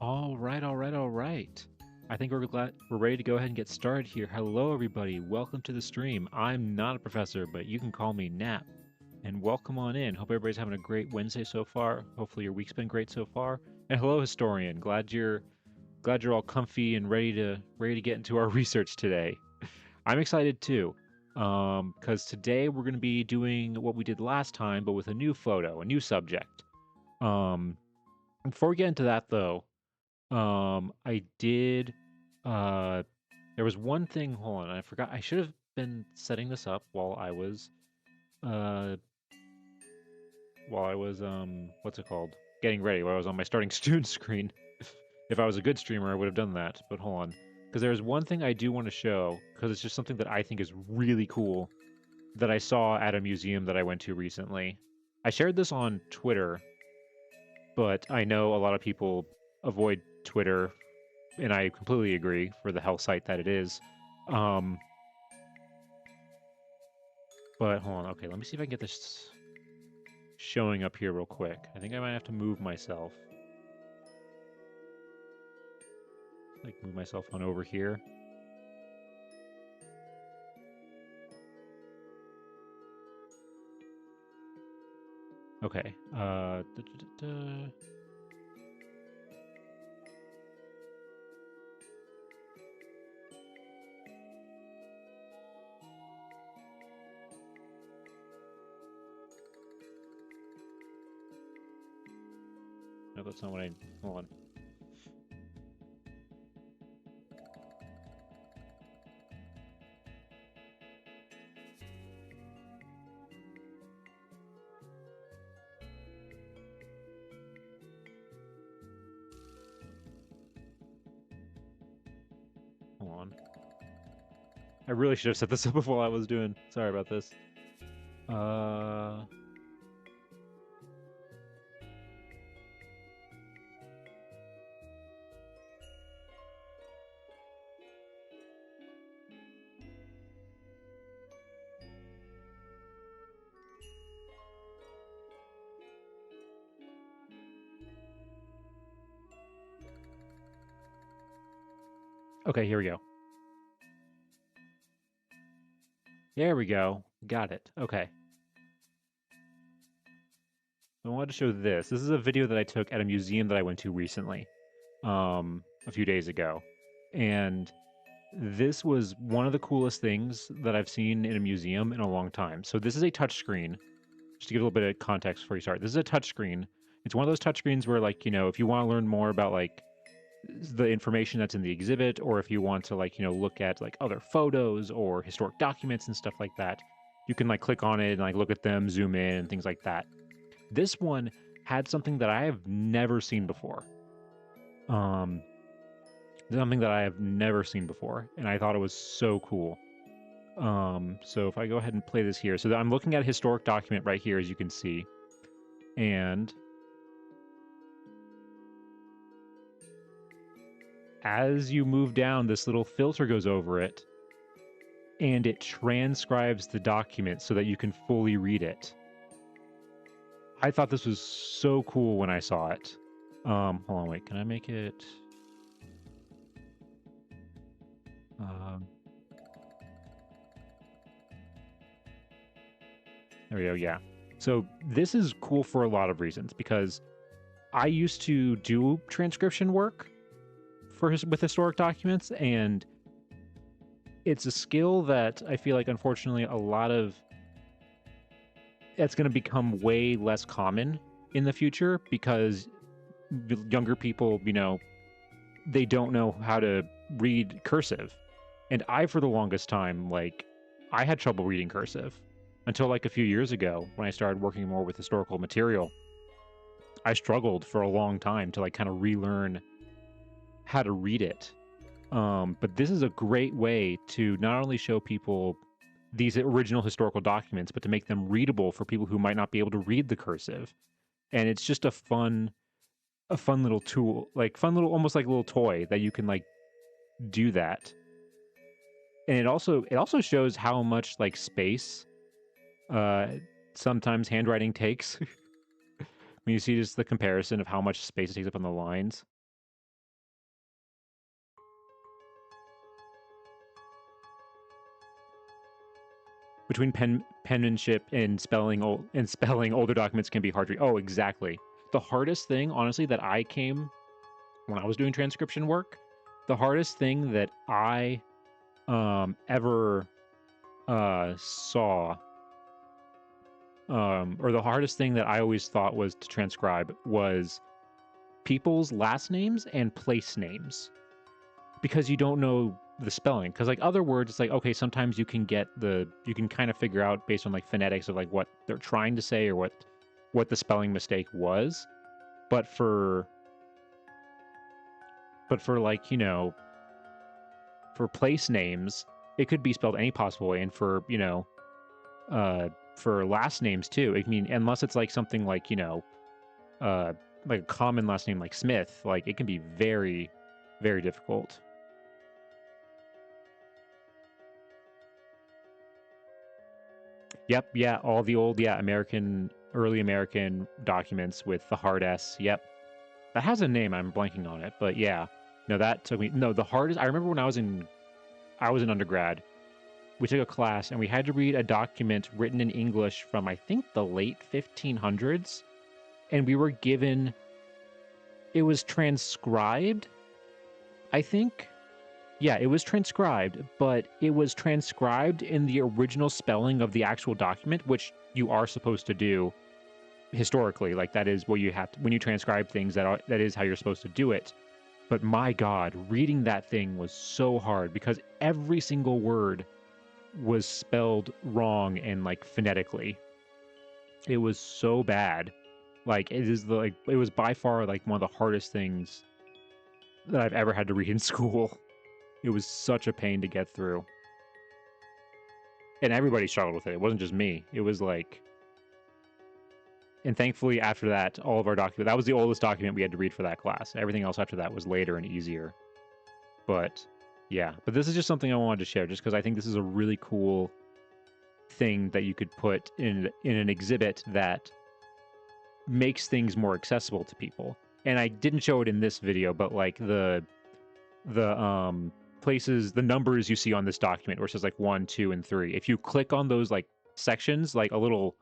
All right, all right, all right. I think we're ready to go ahead and get started here. Hello, everybody. Welcome to the stream. I'm not a professor, but you can call me Nap. And welcome on in. Hope everybody's having a great Wednesday so far. Hopefully your week's been great so far. And hello, historian. Glad you're all comfy and ready to get into our research today. I'm excited too. Because today we're going to be doing what we did last time, but with a new photo, a new subject. Um, Before we get into that though, I did. Uh, there was one thing. Hold on, I forgot. I should have been setting this up uh, what's it called? Getting ready. While I was on my starting student screen. If I was a good streamer, I would have done that. But hold on, because there's one thing I do want to show, because it's just something that I think is really cool that I saw at a museum that I went to recently. I shared this on Twitter, but I know a lot of people avoid Twitter and I completely agree for the hell site that it is. Um, but hold on, okay, let me see if I can get this showing up here real quick. I think I might have to move myself. Like, move myself on over here. Okay, no, that's not what I, hold on. Hold on. I really should have set this up before I was doing. Sorry about this. Okay, here we go. There we go. Got it. Okay. I wanted to show this. This is a video that I took at a museum that I went to recently, a few days ago. And this was one of the coolest things that I've seen in a museum in a long time. So this is a touchscreen. Just to give a little bit of context before you start, this is a touchscreen. It's one of those touchscreens where, like, if you want to learn more about like the information that's in the exhibit, or if you want to like look at like other photos or historic documents and stuff like that, you can like click on it and like look at them, zoom in, and things like that. This one had something that I have never seen before. Um, Something that I have never seen before, and I thought it was so cool. So if I go ahead and play this here, so I'm looking at a historic document right here, as you can see, and as you move down, this little filter goes over it, and it transcribes the document so that you can fully read it. I thought this was so cool when I saw it. Hold on, wait, can I make it? There we go, yeah. So this is cool for a lot of reasons, because I used to do transcription work with historic documents, and it's a skill that I feel like, unfortunately, it's going to become way less common in the future, because younger people, they don't know how to read cursive. And I, for the longest time, like, I had trouble reading cursive until like a few years ago when I started working more with historical material. I struggled for a long time to like kind of relearn how to read it. But this is a great way to not only show people these original historical documents, but to make them readable for people who might not be able to read the cursive. And it's just a fun little tool, like almost like a little toy that you can like do that. And it also shows how much like space sometimes handwriting takes. When you see just the comparison of how much space it takes up on the lines. between penmanship and spelling older documents can be hard to read. Oh, exactly. The hardest thing, honestly, that I came when I was doing transcription work, the hardest thing that I ever saw, or the hardest thing that I always thought was to transcribe was people's last names and place names, because you don't know the spelling. Because like other words, it's like, okay, sometimes you can kind of figure out based on like phonetics of like what they're trying to say or what the spelling mistake was. But for like, you know, for place names, it could be spelled any possible way. And for, you know, for last names too, I mean, unless it's like something like, you know, like a common last name like Smith, like it can be very, very difficult. Yep, yeah, all the old, yeah, early American documents with the hard S. Yep. That has a name, I'm blanking on it, but yeah. No, that took me, no, the hardest, I remember when I was in undergrad, we took a class and we had to read a document written in English from, I think, the late 1500s, and we were given, it was transcribed, I think. Yeah, it was transcribed, but it was transcribed in the original spelling of the actual document, which you are supposed to do historically. Like that is what you have to, when you transcribe things, that is how you're supposed to do it. But my God, reading that thing was so hard because every single word was spelled wrong and like phonetically. It was so bad. Like it was by far like one of the hardest things that I've ever had to read in school. It was such a pain to get through. And everybody struggled with it. It wasn't just me. It was like, and thankfully after that, all of our document, that was the oldest document we had to read for that class. Everything else after that was later and easier. But yeah, but this is just something I wanted to share just because I think this is a really cool thing that you could put in an exhibit that makes things more accessible to people. And I didn't show it in this video, but like the places, the numbers you see on this document where it says like 1, 2, and 3. If you click on those like sections, like a little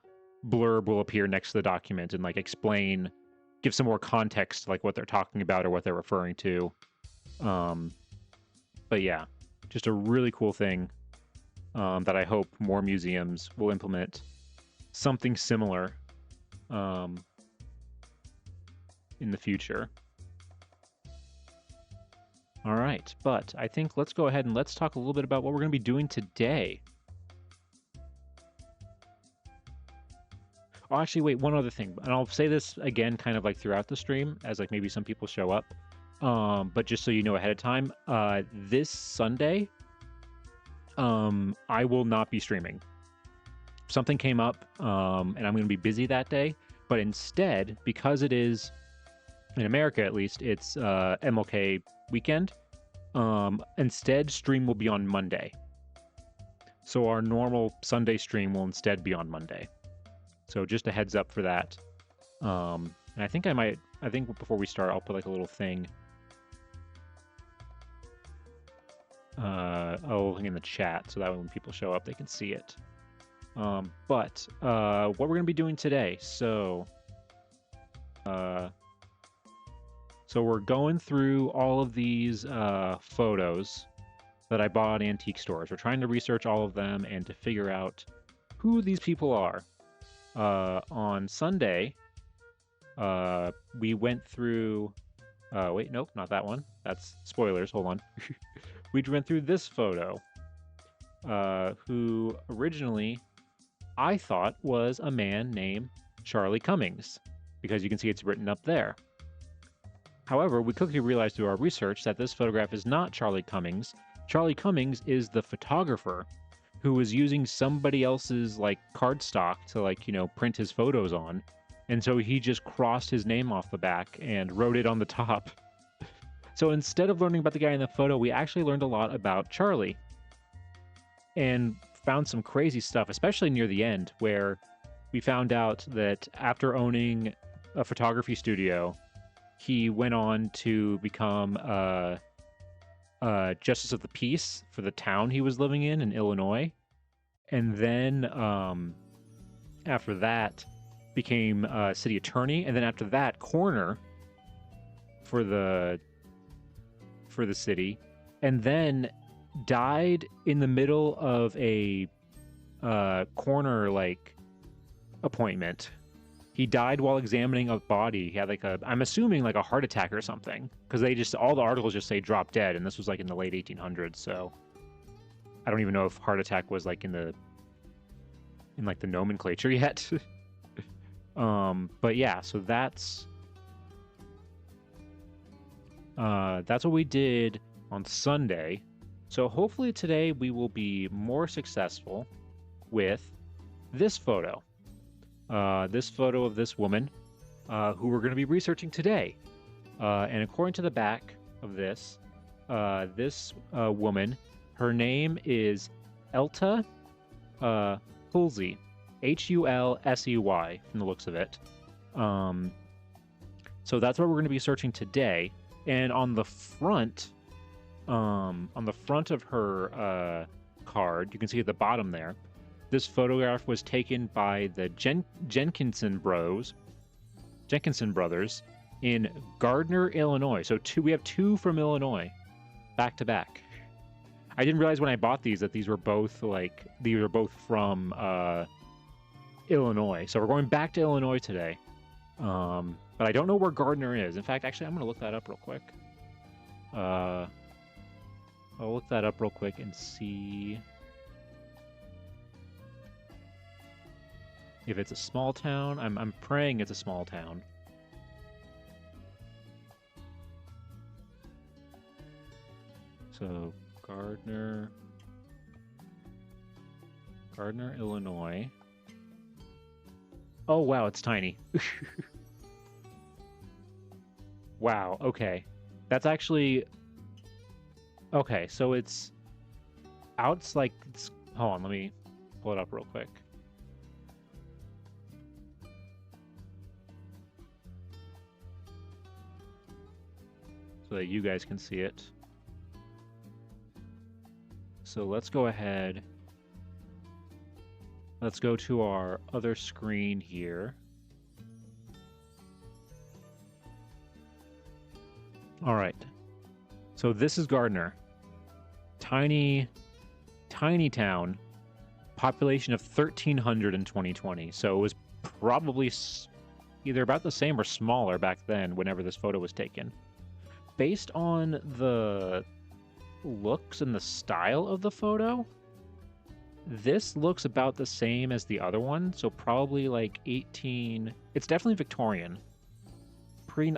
blurb will appear next to the document and like give some more context to like what they're talking about or what they're referring to. But yeah, just a really cool thing that I hope more museums will implement something similar in the future. All right, but I think let's go ahead and let's talk a little bit about what we're going to be doing today. Oh, actually, wait, one other thing, and I'll say this again kind of like throughout the stream as like maybe some people show up. But just so you know ahead of time, this Sunday, I will not be streaming. Something came up, and I'm going to be busy that day, but instead, because it is, in America at least, it's MLK weekend, instead stream will be on Monday. So our normal Sunday stream will instead be on Monday. So just a heads up for that. And I think before we start, I'll put like a little thing in the chat so that when people show up, they can see it. But what we're going to be doing today, so we're going through all of these photos that I bought at antique stores. We're trying to research all of them and to figure out who these people are. On Sunday, we went through... wait, nope, not that one. That's spoilers, hold on. We went through this photo, who originally I thought was a man named Charlie Cummings, because you can see it's written up there. However, we quickly realized through our research that this photograph is not Charlie Cummings. Charlie Cummings is the photographer who was using somebody else's like cardstock to like, you know, print his photos on. And so he just crossed his name off the back and wrote it on the top. So instead of learning about the guy in the photo, we actually learned a lot about Charlie and found some crazy stuff, especially near the end, where we found out that after owning a photography studio, he went on to become Justice of the Peace for the town he was living in Illinois. and then after that became city attorney, and then after that coroner for the city, and then died in the middle of a coroner like appointment. He died while examining a body. He had like I'm assuming like a heart attack or something, because they just, all the articles just say drop dead, and this was like in the late 1800s, so I don't even know if heart attack was like in like the nomenclature yet. But yeah, so that's what we did on Sunday. So hopefully today we will be more successful with this photo. This photo of this woman who we're going to be researching today. And according to the back of this, this woman, her name is Elta Hulsey, Hulsey, from the looks of it. So that's what we're going to be searching today. And on the front of her card, you can see at the bottom there, this photograph was taken by the Jenkinson brothers in Gardner, Illinois. So we have two from Illinois, back to back. I didn't realize when I bought these that these were both from Illinois. So we're going back to Illinois today. But I don't know where Gardner is. In fact, actually, I'm going to look that up real quick. I'll look that up real quick and see if it's a small town. I'm praying it's a small town. So Gardner, Illinois. Oh wow, it's tiny. Wow, okay. That's actually okay, so it's hold on, let me pull it up real quick. So that you guys can see it. So let's go ahead. Let's go to our other screen here. All right. So this is Gardner. Tiny town. Population of 1,300 in 2020. So it was probably either about the same or smaller back then whenever this photo was taken. Based on the looks and the style of the photo, this looks about the same as the other one, so probably like 18... It's definitely Victorian.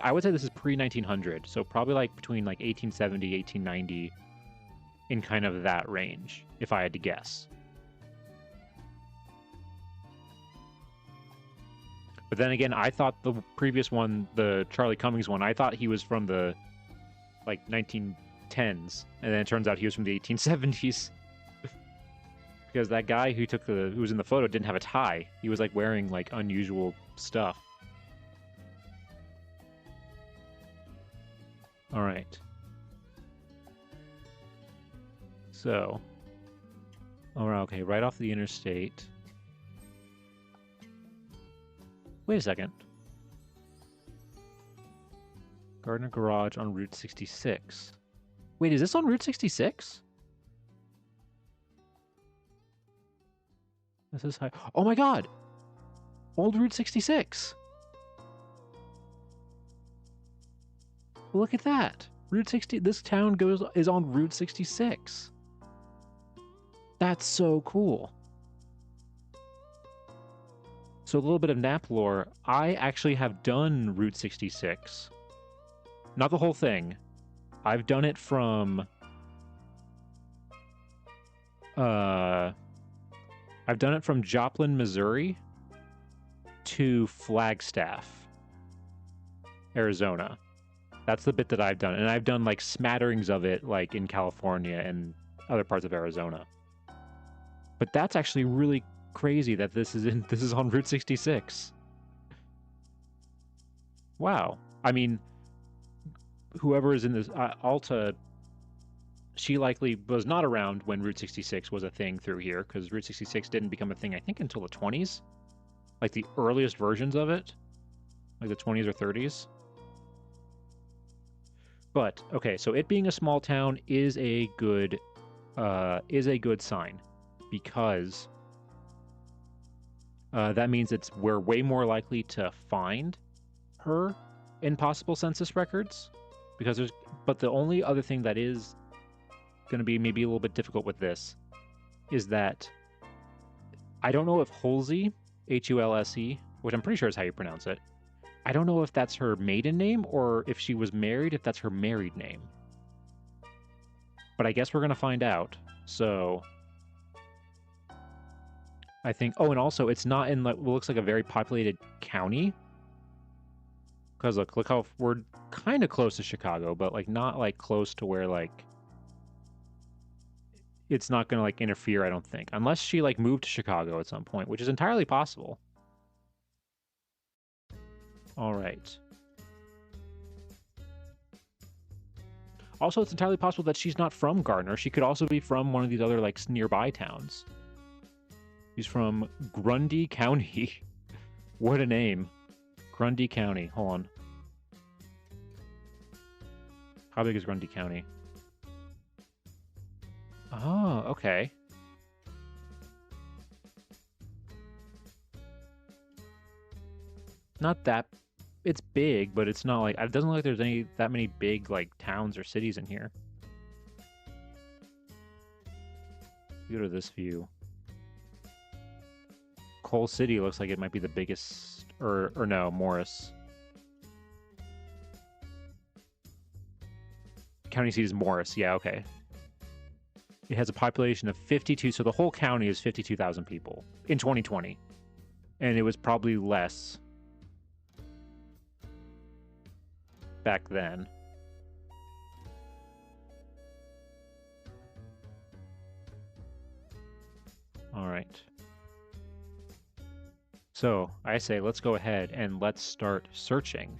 I would say this is pre-1900, so probably like between like 1870, 1890, in kind of that range, if I had to guess. But then again, I thought the previous one, the Charlie Cummings one, I thought he was from the like 1910s, and then it turns out he was from the 1870s. Because that guy who was in the photo didn't have a tie. He was like wearing like unusual stuff. All right. So, okay, right off the interstate. Wait a second. Gardner Garage on Route 66. Wait, is this on Route 66? This is high. Oh my god! Old Route 66! Look at that! Route 60. This town is on Route 66. That's so cool. So a little bit of nap lore. I actually have done Route 66. Not the whole thing. I've done it from... I've done it from Joplin, Missouri to Flagstaff, Arizona. That's the bit that I've done. And I've done like smatterings of it like in California and other parts of Arizona. But that's actually really crazy that this is on Route 66. Wow. I mean, whoever is in this Alta she likely was not around when Route 66 was a thing through here, because Route 66 didn't become a thing, I think, until the 20s. Like the earliest versions of it, like the 20s or 30s. But okay, so it being a small town is a good sign, because that means we're way more likely to find her in possible census records, because but the only other thing that is going to be maybe a little bit difficult with this is that I don't know if Hulse, Hulse, which I'm pretty sure is how you pronounce it, I don't know if that's her maiden name or if she was married, if that's her married name. But I guess we're going to find out. So I think, oh, and also it's not in what looks like a very populated county. Because look how we're kind of close to Chicago, but like not like close to where like it's not going to like interfere, I don't think. Unless she like moved to Chicago at some point, which is entirely possible. All right. Also, it's entirely possible that she's not from Gardner. She could also be from one of these other like nearby towns. She's from Grundy County. What a name. Grundy County. Hold on. How big is Grundy County? Oh, okay. Not that... It's big, but it's not like... It doesn't look like there's that many big, like, towns or cities in here. Go to this view. Coal City looks like it might be the biggest... Or no, Morris. County seat is Morris. Yeah, okay. It has a population of 52... So the whole county is 52,000 people in 2020. And it was probably less back then. All right. So I say let's go ahead and let's start searching.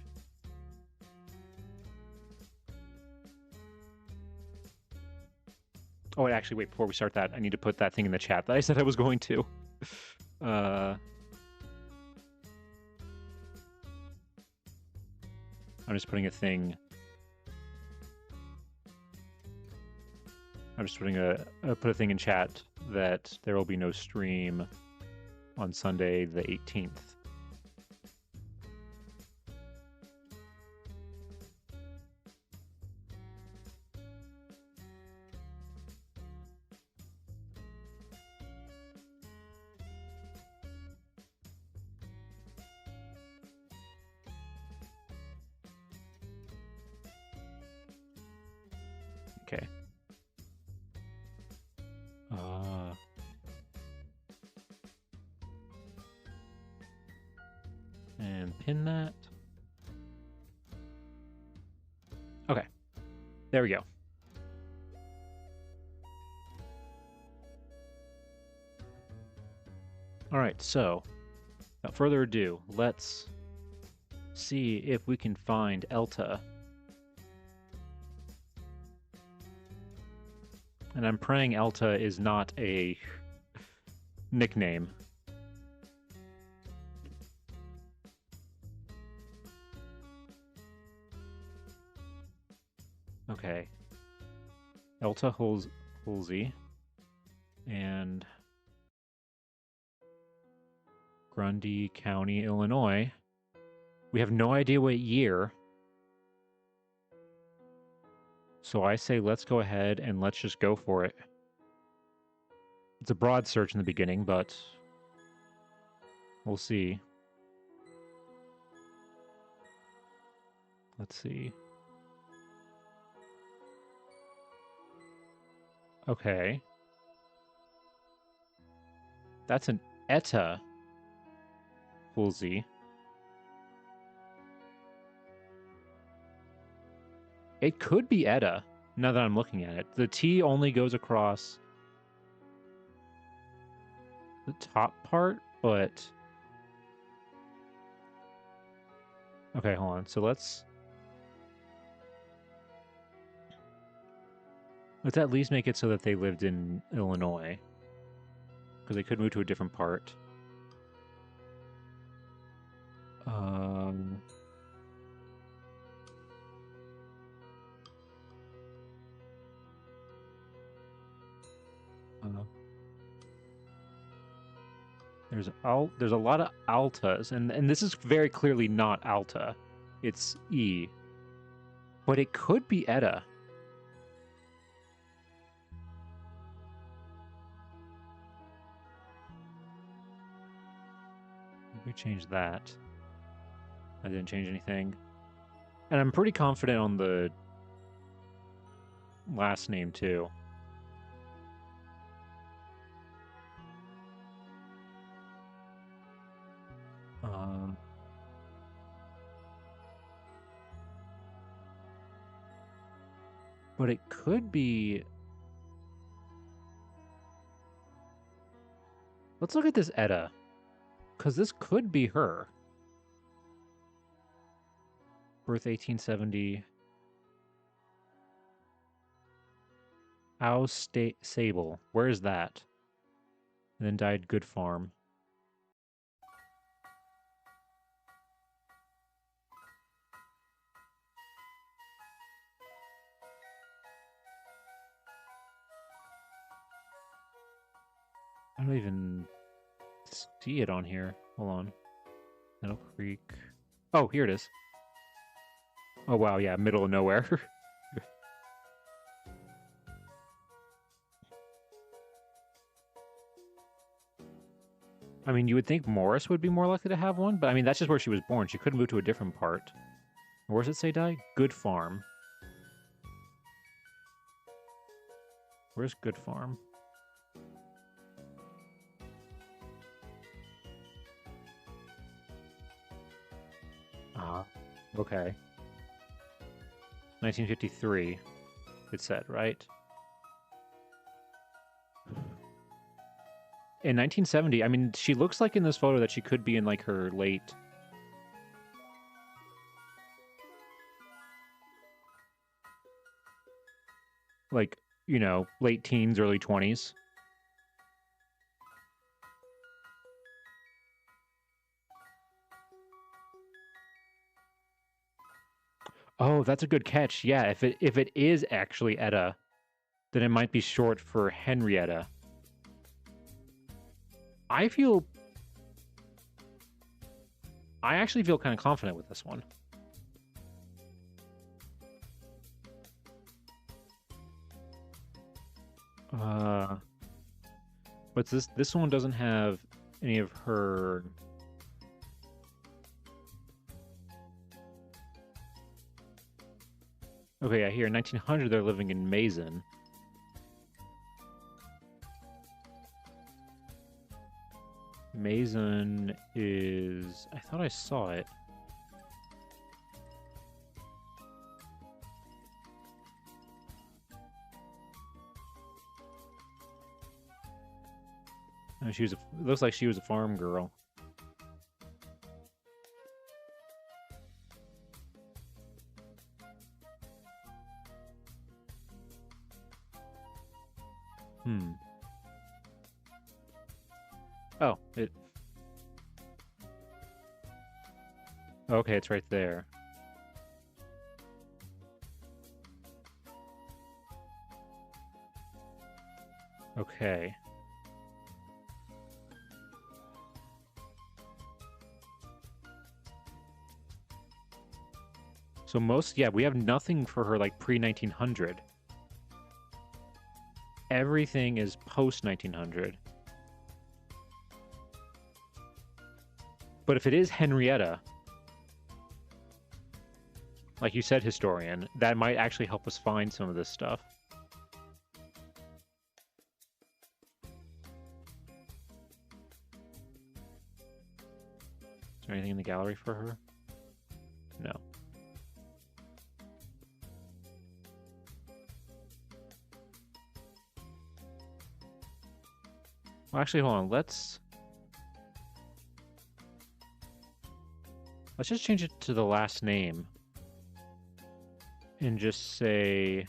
Oh, actually, wait, before we start that, I need to put that thing in the chat that I said I was going to. I'm just putting a thing. I'm just putting put a thing in chat that there will be no stream on Sunday the 18th. Okay. And pin that. Okay. There we go. All right, so without further ado, let's see if we can find Elta. And I'm praying Elta is not a nickname. Okay. Elta Hulse and Grundy County, Illinois. We have no idea what year. So I say let's go ahead and let's just go for it. It's a broad search in the beginning, but we'll see. Let's see. Okay. That's an Etta Hulse. It could be Etta, now that I'm looking at it. The T only goes across the top part, but... Okay, hold on. So let's Let's at least make it so that they lived in Illinois. Because they could move to a different part. There's a lot of Altas, and this is very clearly not Alta. It's E. But it could be Etta. We changed that. I didn't change anything. And I'm pretty confident on the last name, too. But it could be... Let's look at this Etta. Because this could be her. Birth 1870. Sable. Where is that? And then died Good Farm. I don't even see it on here. Hold on. Meadow Creek. Oh, here it is. Oh, wow. Yeah, middle of nowhere. I mean, you would think Morris would be more likely to have one, but I mean, that's just where she was born. She could move to a different part. Where does it say die? Good Farm. Where's Good Farm? Okay. 1953, it said, right? In 1970, I mean, she looks like in this photo that she could be in, like, her late... Like, you know, late teens, early 20s. Oh, that's a good catch. Yeah, if it is actually Etta, then it might be short for Henrietta. I actually feel kind of confident with this one. But this one doesn't have any of her... Okay, yeah, here in 1900 they're living in Mason. Mason is... I thought I saw it. Oh, it looks like she was a farm girl. Oh, it... Okay, it's right there. Okay. So we have nothing for her like pre-1900. Everything is post-1900. But if it is Henrietta, like you said, historian, that might actually help us find some of this stuff. Is there anything in the gallery for her? No. Well, actually, hold on. Let's just change it to the last name and just say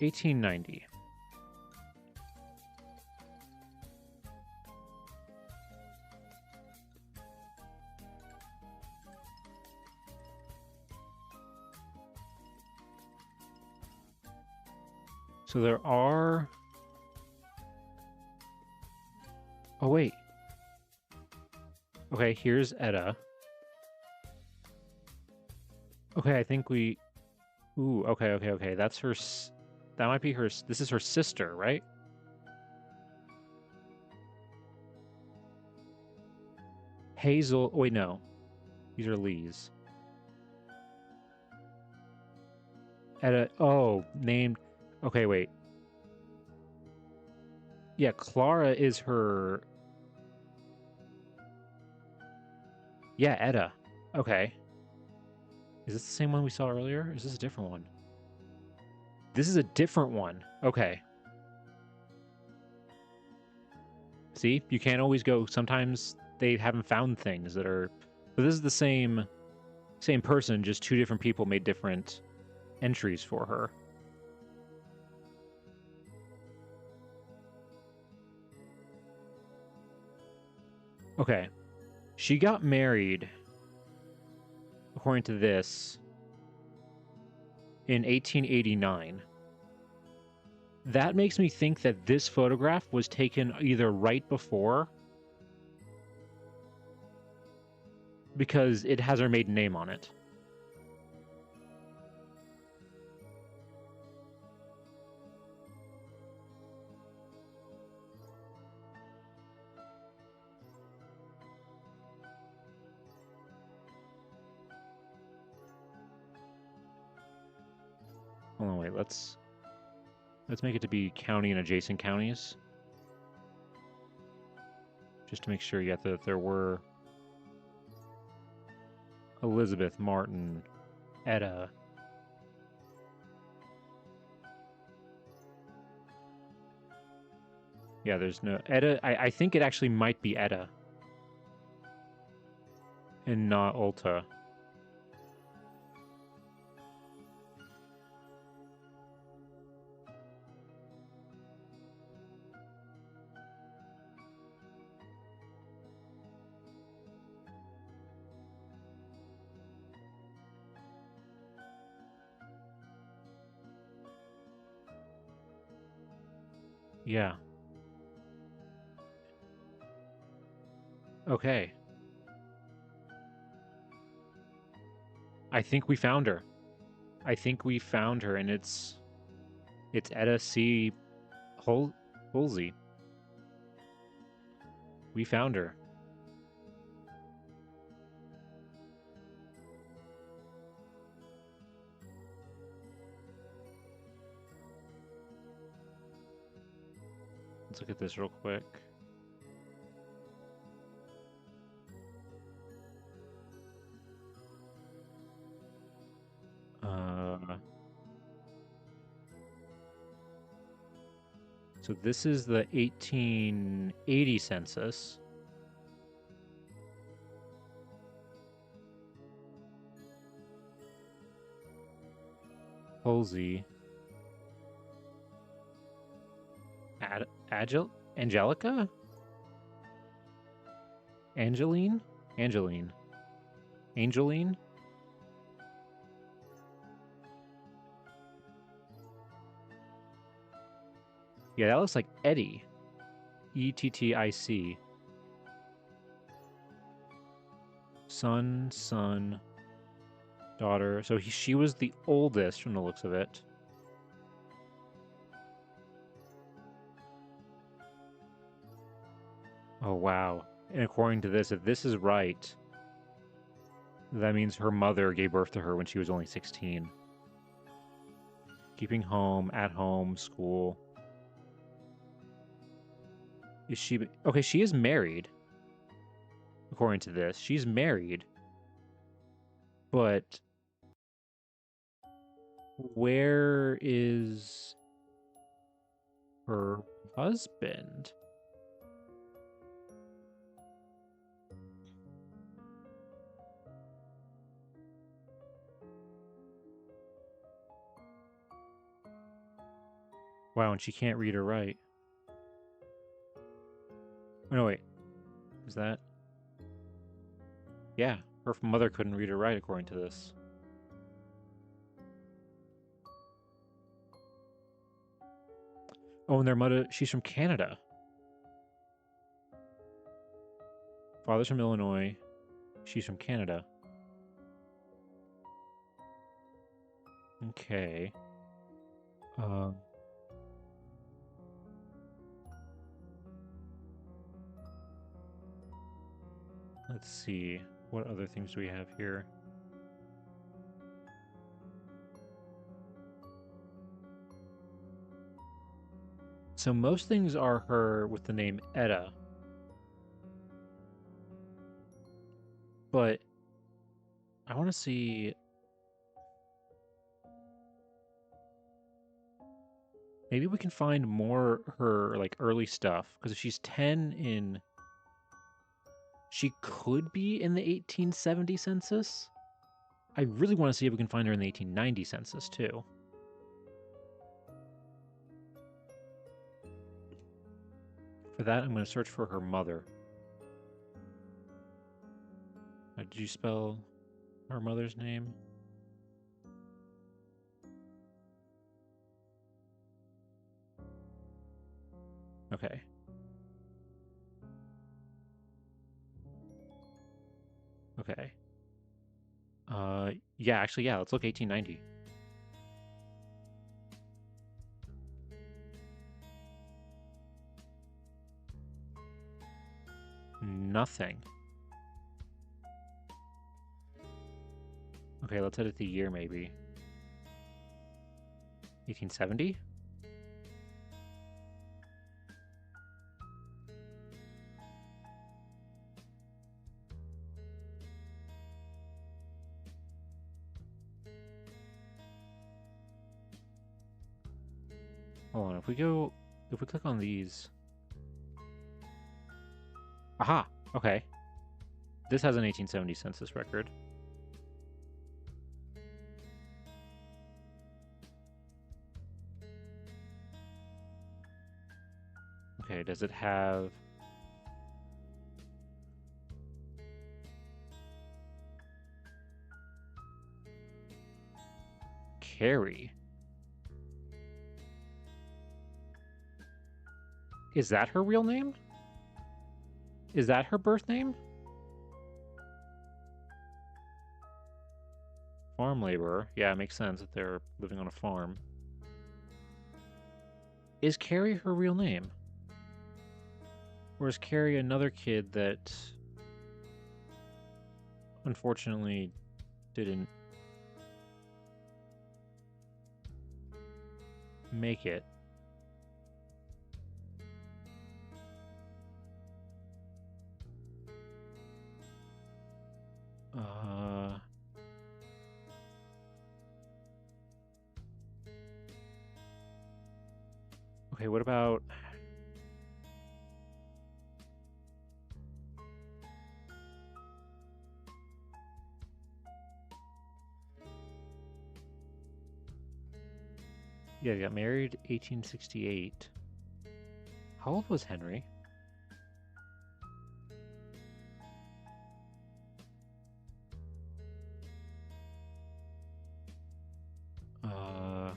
1890. So there are... Oh, wait. Okay, here's Edda. Okay, I think we... Ooh, okay. That's her... That might be her... This is her sister, right? Hazel... Oh, wait, no. These are Lee's. Edda... Oh, named... Okay, wait. Yeah, Clara is her... Yeah, Edda. Okay. Is this the same one we saw earlier? Or is this a different one? This is a different one. Okay. See? You can't always go... Sometimes they haven't found things that are... But this is the same person, just two different people made different entries for her. Okay. She got married, according to this, in 1889. That makes me think that this photograph was taken either right before, because it has her maiden name on it. Hold on, wait, let's make it to be county and adjacent counties. Just to make sure, yeah, that there were Elizabeth, Martin, Etta. Yeah, there's no... Etta, I think it actually might be Etta. And not Ulta. Yeah. Okay. I think we found her. And it's Etta C. Halsey. We found her. Let's look at this real quick. So this is the 1880 census. Halsey. Angelica? Angeline? Angeline? Yeah, that looks like Eddie. Ettic. Son, daughter. So she was the oldest from the looks of it. Oh, wow. And according to this, if this is right, that means her mother gave birth to her when she was only 16. Keeping home, at home, school. Is she... Okay, she is married. According to this. She's married. But... where is her husband? Wow, and she can't read or write. Oh, no, wait. Is that? Yeah, her mother couldn't read or write according to this. Oh, and their mother, she's from Canada. Father's from Illinois. She's from Canada. Okay. Let's see. What other things do we have here? So most things are her with the name Etta. But I want to see... Maybe we can find more her, like, early stuff. Because if she's 10 in... She could be in the 1870 census. I really want to see if we can find her in the 1890 census, too. For that, I'm going to search for her mother. Did you spell her mother's name? Okay. Okay. Yeah, actually, yeah, let's look 1890. Nothing. Okay, let's edit the year, maybe. 1870? Hold on, if we click on these... Aha! Okay. This has an 1870 census record. Okay, does it have... Carrie? Is that her real name? Is that her birth name? Farm laborer. Yeah, it makes sense that they're living on a farm. Is Carrie her real name? Or is Carrie another kid that unfortunately didn't make it? Okay, what about... Yeah, they got married 1868. How old was Henry? Uh...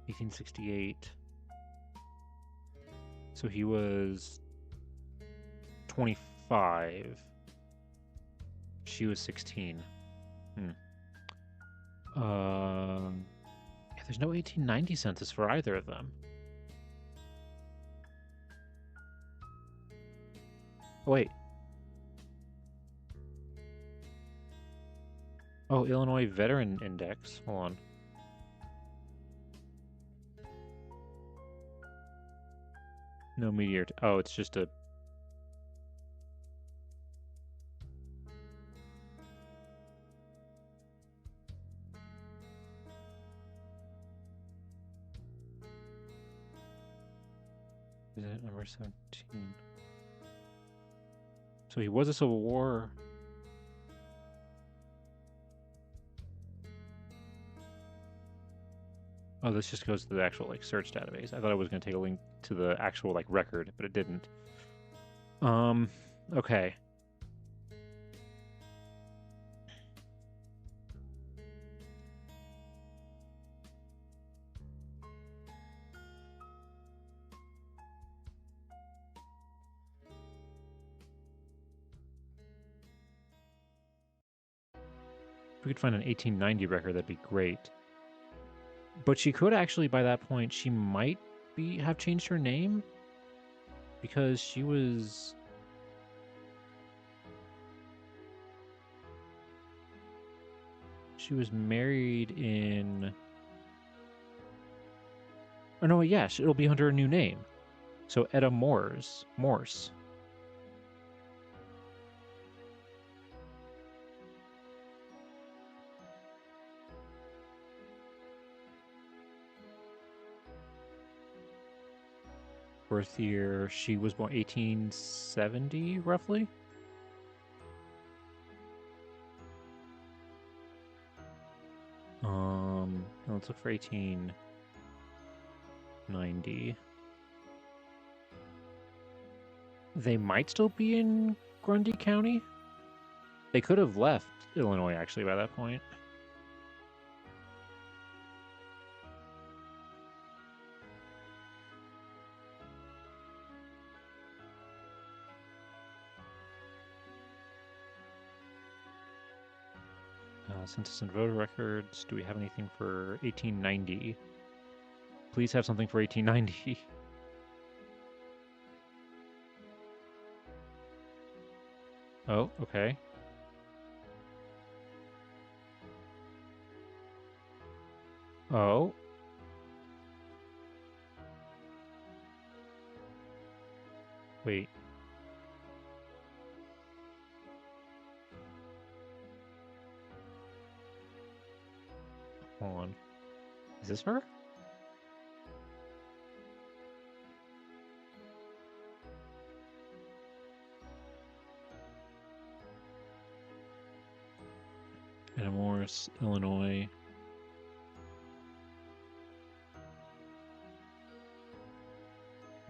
1868. So he was 25. She was 16. Yeah, there's no 1890 census for either of them. Oh, wait. Oh, Illinois Veteran Index. Hold on. No meteor. Oh, it's just a... Is it number 17? So he was a Civil War Oh, this just goes to the actual like search database. I thought it was going to take a link to the actual like record, but it didn't. Okay. If we could find an 1890 record, that'd be great. But she could actually, by that point, she might have changed her name because she was married in. Oh no, yeah, it'll be under a new name. So Etta Morse. Birth year, she was born 1870, roughly. Let's look for 1890. They might still be in Grundy County. They could have left Illinois, actually, by that point. Census and voter records. Do we have anything for 1890? Please have something for 1890. Oh, okay. Oh. Wait. Hold on. Is this her? Anna Morris, Illinois.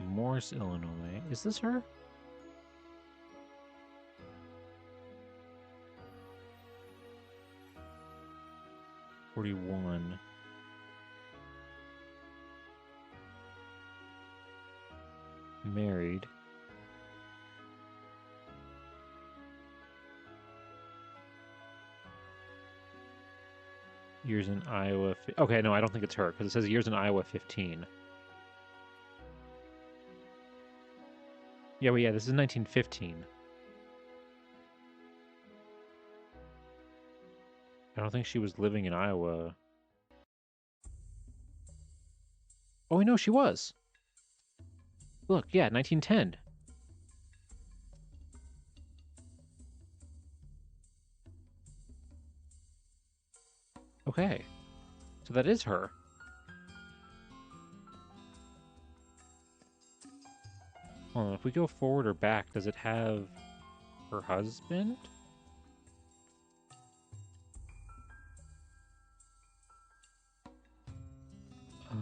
Morris, Illinois. Is this her? '41. Married. Years in Iowa. Okay, no, I don't think it's her because it says years in Iowa 15. Yeah, well, yeah, this is 1915. I don't think she was living in Iowa. Oh, I know she was. Look, yeah, 1910. Okay. So that is her. Hold on, if we go forward or back, does it have her husband?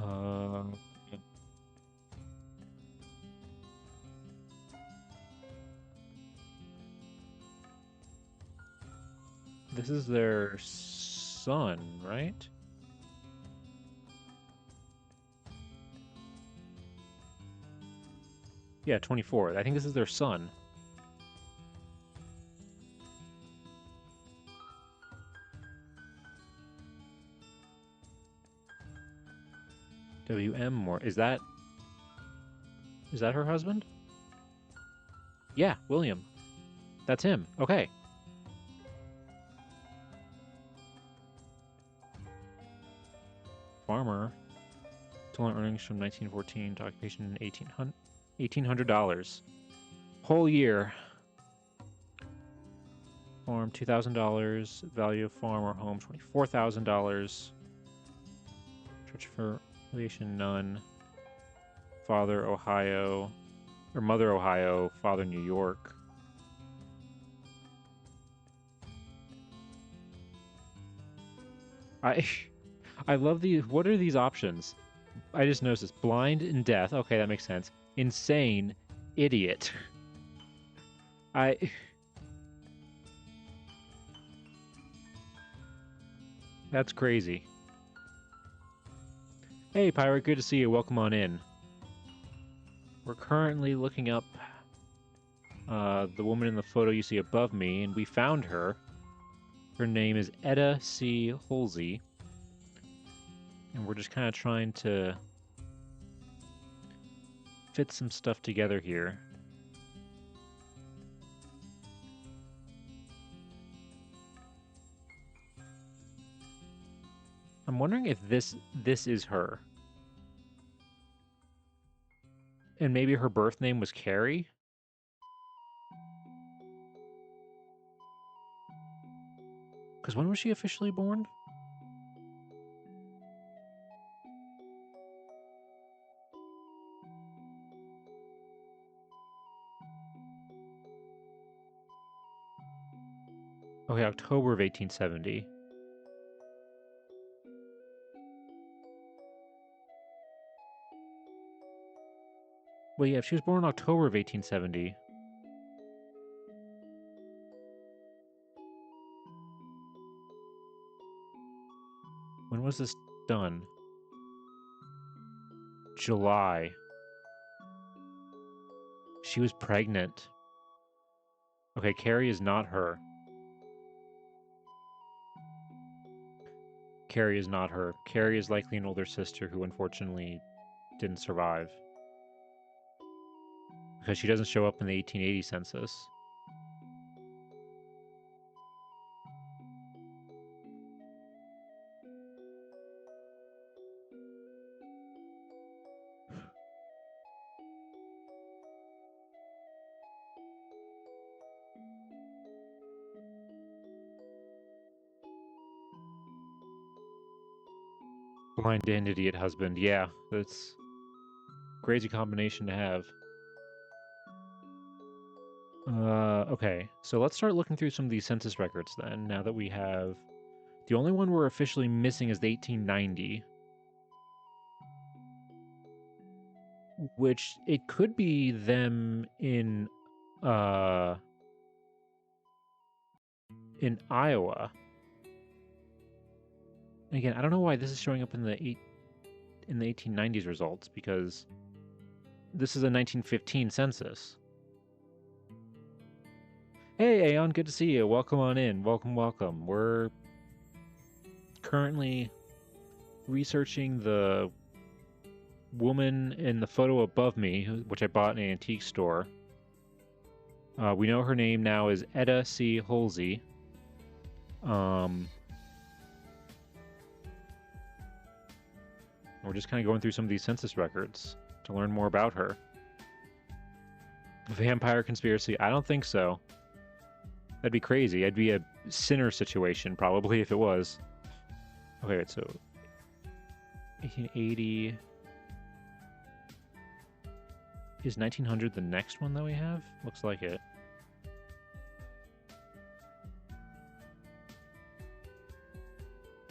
Uh, this is their son, right? Yeah, 24. I think this is their son. W.M. Moore. Is that her husband? Yeah, William. That's him. Okay. Farmer. Total earnings from 1914 to occupation in $1,800. Whole year. Farm $2,000. Value of farm or home $24,000. Church affiliation none. Father Ohio, or Mother Ohio. Father New York. I love these. What are these options? I just noticed this. Blind and deaf. Okay, that makes sense. Insane. Idiot. I... That's crazy. Hey, Pirate. Good to see you. Welcome on in. We're currently looking up the woman in the photo you see above me, and we found her. Her name is Etta C. Halsey. And we're just kind of trying to fit some stuff together here. I'm wondering if this is her. And maybe her birth name was Carrie? Because when was she officially born? Okay, October of 1870. Well, yeah, if she was born in October of 1870. When was this done? July. She was pregnant. Okay, Carrie is not her. Carrie is not her. Carrie is likely an older sister who unfortunately didn't survive. Because she doesn't show up in the 1880 census. Blind and idiot husband. Yeah, that's a crazy combination to have. Okay, so let's start looking through some of these census records then, now that we have... The only one we're officially missing is the 1890. Which, it could be them in Iowa. And again, I don't know why this is showing up in the 1890s results, because this is a 1915 census. Hey, Aeon, good to see you. Welcome on in. Welcome, welcome. We're currently researching the woman in the photo above me, which I bought in an antique store. We know her name now is Etta C. Halsey. We're just kind of going through some of these census records to learn more about her. Vampire conspiracy? I don't think so. That'd be crazy. It'd be a sinner situation, probably, if it was. Okay, so 1880... Is 1900 the next one that we have? Looks like it.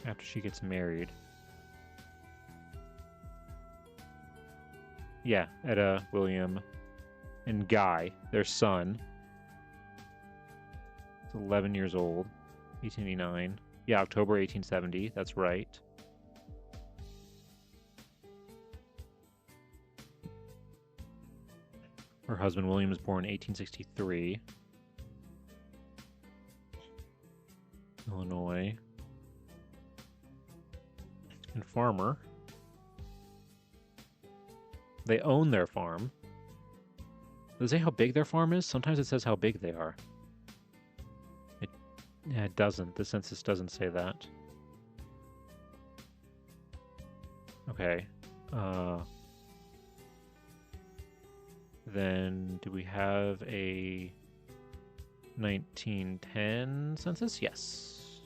After she gets married. Yeah, Etta, William, and Guy, their son. He's 11 years old. 1889. Yeah, October 1870. That's right. Her husband, William, was born in 1863. Illinois. And farmer. They own their farm. Does it say how big their farm is? Sometimes it says how big they are. Yeah, it doesn't. The census doesn't say that. Okay. Then, do we have a 1910 census? Yes.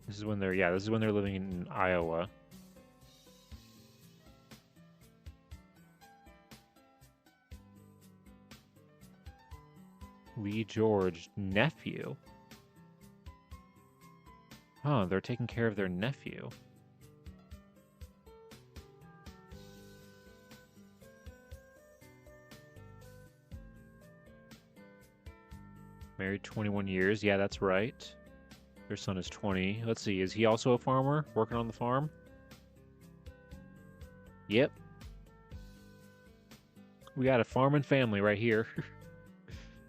This is when they're, yeah, this is when they're living in Iowa. Lee George, nephew. Oh, they're taking care of their nephew. Married 21 years. Yeah, that's right. Their son is 20. Let's see. Is he also a farmer working on the farm? Yep. We got a farming family right here.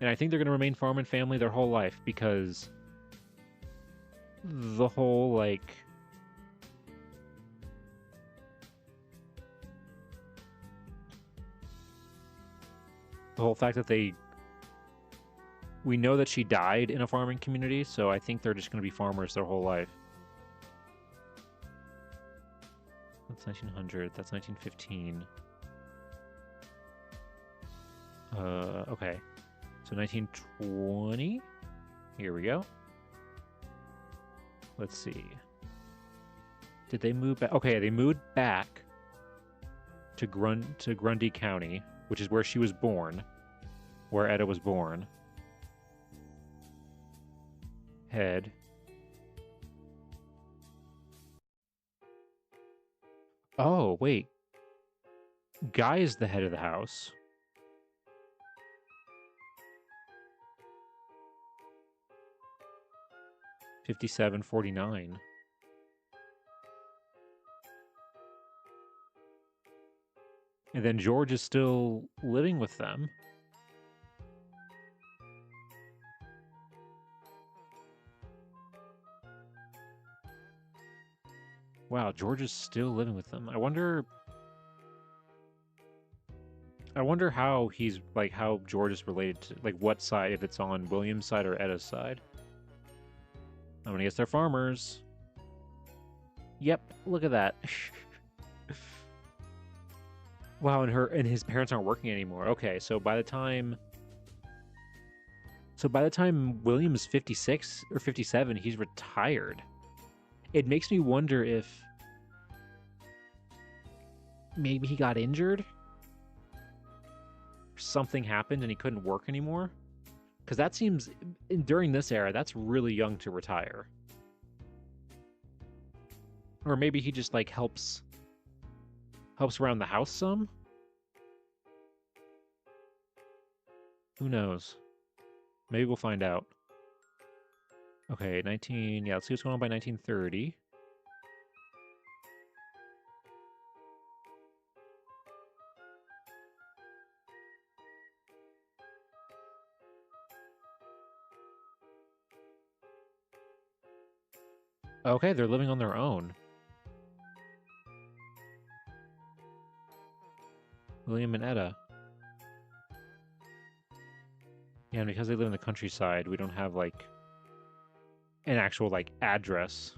And I think they're going to remain farming family their whole life because the whole, like... The whole fact that we know that she died in a farming community, so I think they're just going to be farmers their whole life. That's 1900. That's 1915. Okay. So 1920? Here we go. Let's see. Did they move back? Okay, they moved back to Grundy County, which is where she was born, where Etta was born. Head. Oh, wait. Guy is the head of the house. $57.49. And then George is still living with them. Wow, George is still living with them. I wonder how he's, like, how George is related to, like, what side, if it's on William's side or Etta's side. I'm gonna guess they're farmers. Yep, look at that. Wow, and his parents aren't working anymore. Okay, so by the time William's 56 or 57, he's retired. It makes me wonder if maybe he got injured? Something happened and he couldn't work anymore? Because that seems, during this era, that's really young to retire. Or maybe he just, like, helps around the house some? Who knows? Maybe we'll find out. Okay, let's see what's going on by 1930. Okay, they're living on their own. William and Etta. Yeah, and because they live in the countryside, we don't have, like, an actual, like, address.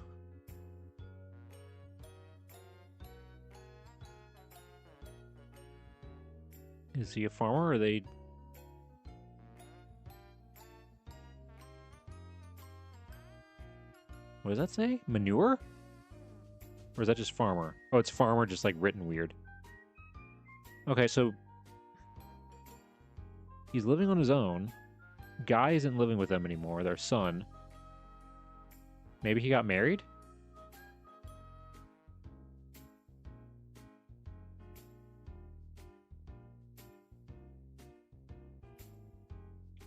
Is he a farmer, or are they... What does that say? Manure? Or is that just farmer? Oh, it's farmer, just, like, written weird. Okay, so... He's living on his own. Guy isn't living with them anymore, their son. Maybe he got married?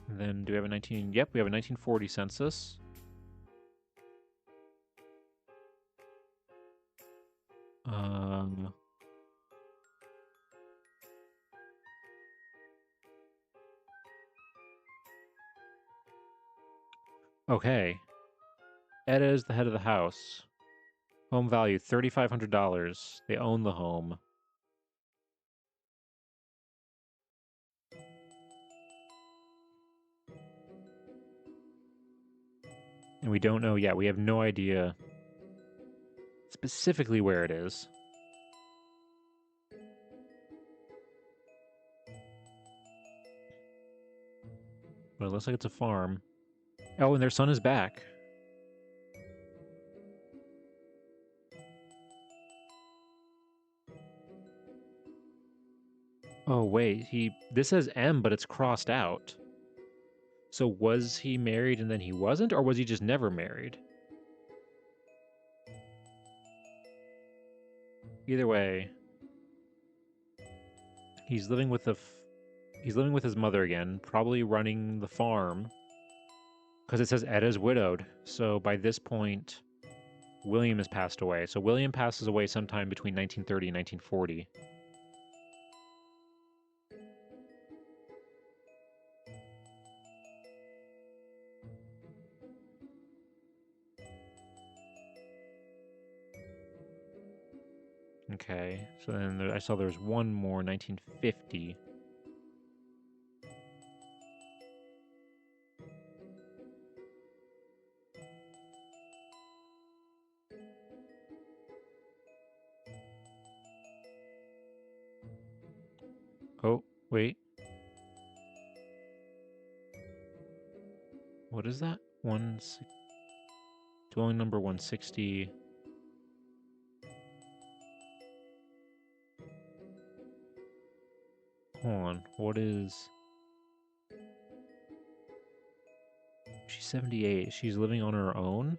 And then, do we have a 19... Yep, we have a 1940 census. Okay. Etta is the head of the house. Home value, $3,500. They own the home. And we don't know yet. We have no idea specifically where it is. But it looks like it's a farm. Oh, and their son is back. Oh, wait. This says M, but it's crossed out. So was he married and then he wasn't? Or was he just never married? either way, he's living with his mother again, probably running the farm, because it says Edda's widowed. So by this point, William has passed away. So William passes away sometime between 1930 and 1940. Okay, so then I saw there was one more, 1950. Oh, wait. What is that? Dwelling number 160. Hold on, what is... She's 78. She's living on her own?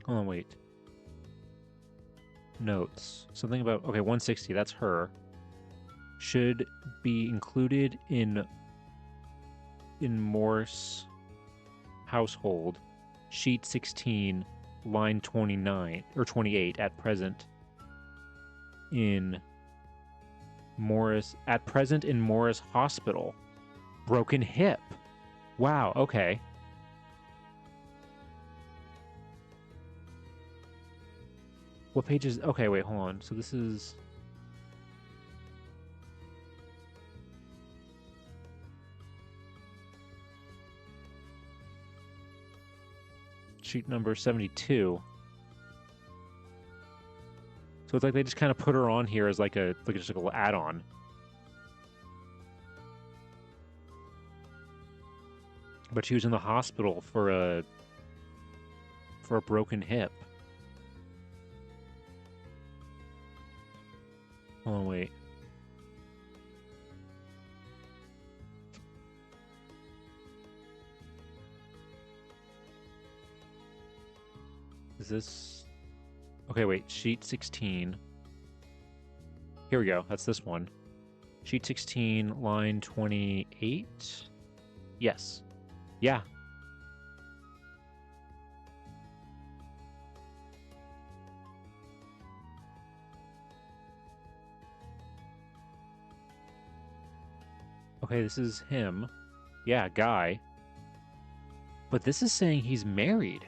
Hold on, wait. Notes. Something about... Okay, 160, that's her. Should be included in Morse household. Sheet 16, line 29, or 28 at present. In Morris Hospital. Broken hip. Wow, okay. What page is... Okay, wait, hold on. So this is... sheet number 72. So it's like they just kind of put her on here as just like a little add-on. But she was in the hospital for a broken hip. Hold on, wait. Is this... Okay, wait. Sheet 16. Here we go. That's this one. Sheet 16, line 28? Yes. Yeah. Okay, this is him. Yeah, guy. But this is saying he's married.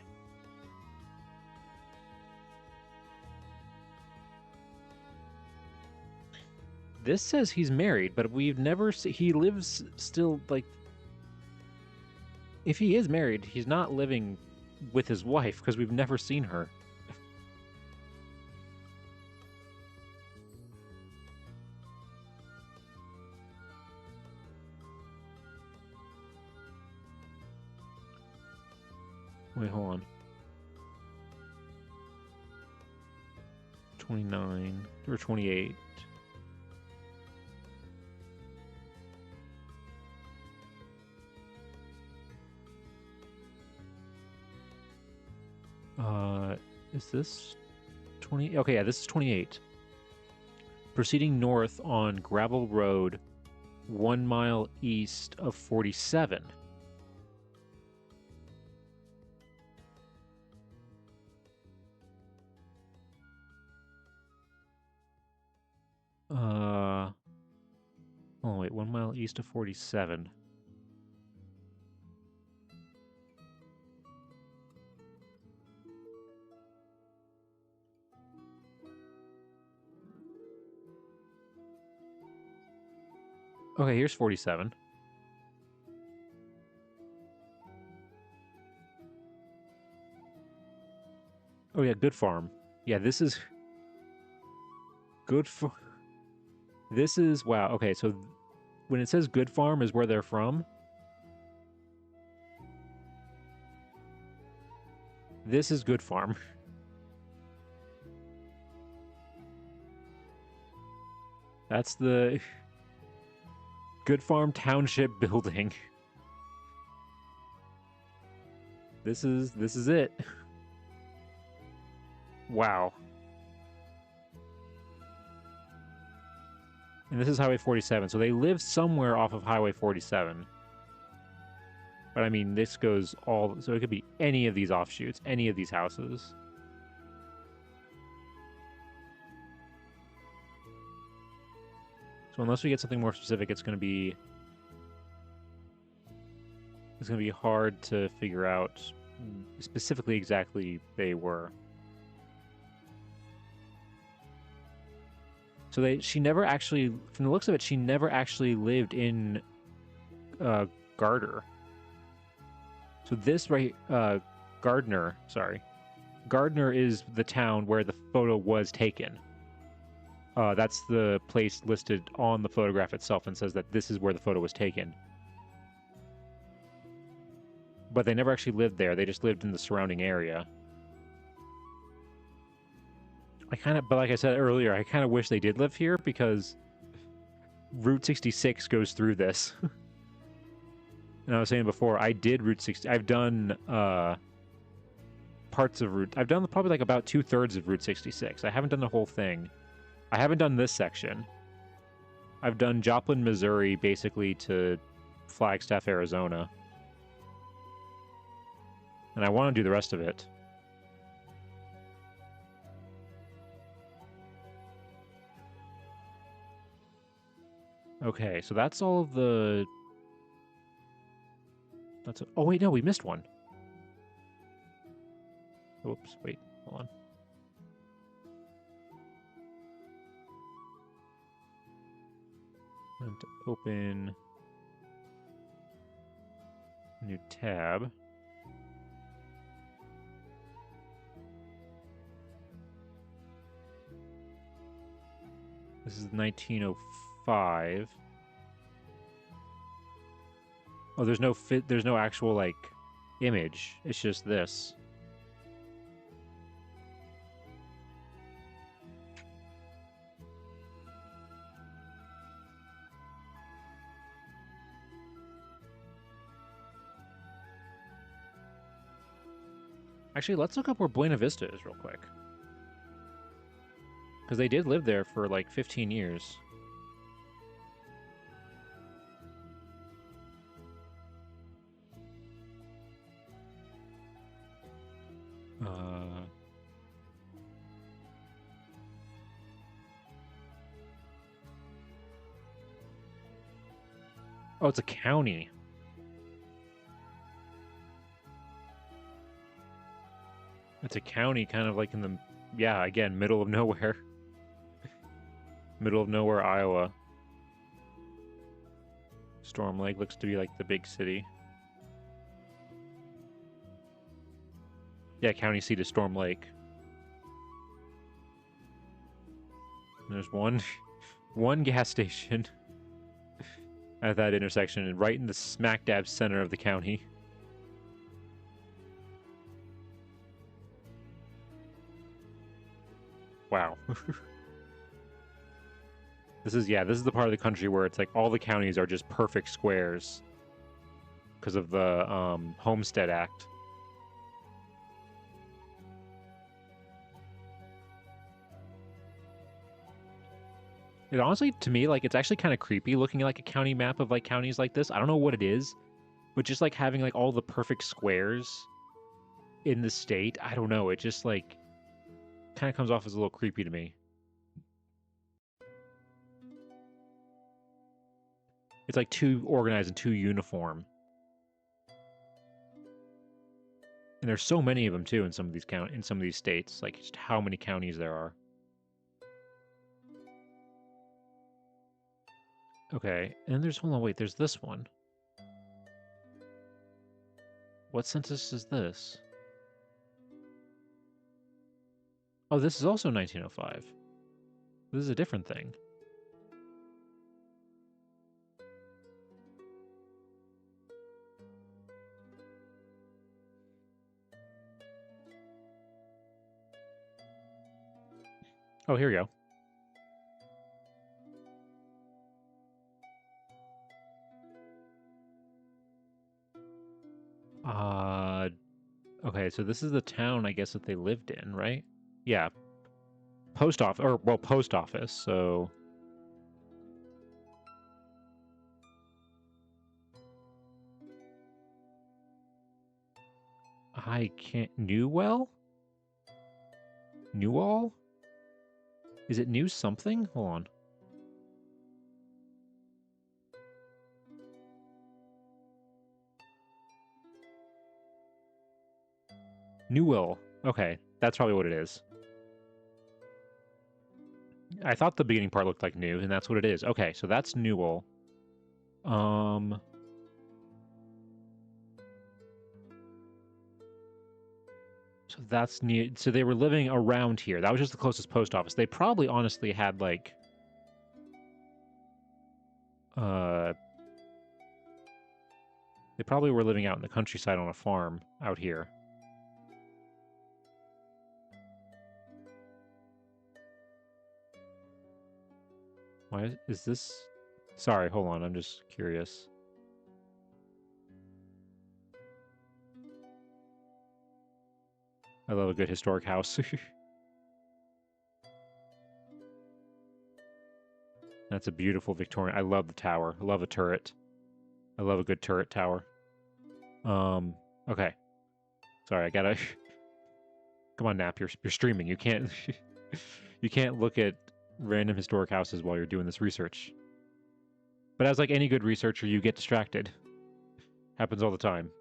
This says he's married, but we've never seen... He lives still, like... If he is married, he's not living with his wife, because we've never seen her. Wait, hold on. 29 or 28. Is this 20? Okay, yeah, this is 28. Proceeding north on gravel road 1 mile east of 47. Oh wait, 1 mile east of 47. Okay, here's 47. Oh yeah, Good Farm. Yeah, this is... Good Farm. This is... Wow, okay, so when it says Good Farm is where they're from, this is Good Farm. That's the Good Farm Township building. This is it. Wow. And this is Highway 47, so they live somewhere off of Highway 47. But I mean, this goes all... So it could be any of these offshoots, any of these houses. So unless we get something more specific, it's going to be... It's going to be hard to figure out specifically exactly they were. So she never actually... From the looks of it, she never actually lived in Gardner. So this right... Gardner, sorry. Gardner is the town where the photo was taken. That's the place listed on the photograph itself and says that this is where the photo was taken. But they never actually lived there. They just lived in the surrounding area. But like I said earlier, I kind of wish they did live here because Route 66 goes through this. And I was saying before, I did Route 60. I've done parts of Route... I've done probably like about 2/3 of Route 66. I haven't done the whole thing. I haven't done this section. I've done Joplin, Missouri, basically to Flagstaff, Arizona. And I want to do the rest of it. Okay, so that's all of the... Oh, wait, no, we missed one. Oops, wait, hold on. I'm going to open a new tab. This is 1905. Oh, there's no actual like image. It's just this. Actually, let's look up where Buena Vista is real quick. Because they did live there for like 15 years. Oh, it's a county. It's a county kind of like in the... Yeah, again, middle of nowhere. Middle of nowhere, Iowa. Storm Lake looks to be like the big city. Yeah, county seat is Storm Lake. And there's one gas station at that intersection, and right in the smack dab center of the county. Wow. This is the part of the country where it's like all the counties are just perfect squares because of the Homestead Act. It honestly, to me, like, it's actually kind of creepy looking at like a county map of like counties like this. I don't know what it is, but just like having like all the perfect squares in the state, I don't know. It just like kind of comes off as a little creepy to me. It's like too organized and too uniform. And there's so many of them too in some of these states, like just how many counties there are. Okay, and there's hold on, wait, there's this one. What census is this? Oh, this is also 1905. This is a different thing. Oh, here we go. so this is the town, I guess, that they lived in, right? Yeah. Post office, or, well, post office, so... I can't... Newell? Newall? Is it new something? Hold on. Newell. Okay, that's probably what it is. I thought the beginning part looked like new, and that's what it is. Okay, so that's Newell. So that's near... So they were living around here. That was just the closest post office. They probably honestly had, like... They probably were living out in the countryside on a farm out here. Why is this... Sorry, hold on. I'm just curious. I love a good historic house. That's a beautiful Victorian. I love the tower. I love a turret. I love a good turret tower. Okay. Sorry, I gotta... Come on, Nap. You're streaming. You can't... you can't look at random historic houses while you're doing this research. But as like any good researcher, you get distracted. Happens all the time.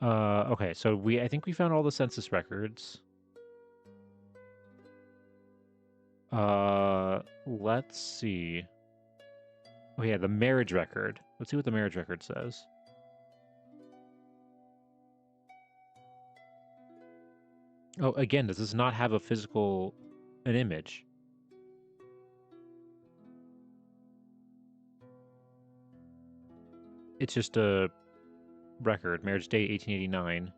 Okay, so I think we found all the census records. Let's see. Oh yeah, the marriage record. Let's see what the marriage record says. Oh, again, does this not have an image? It's just a record. Marriage date, 1889.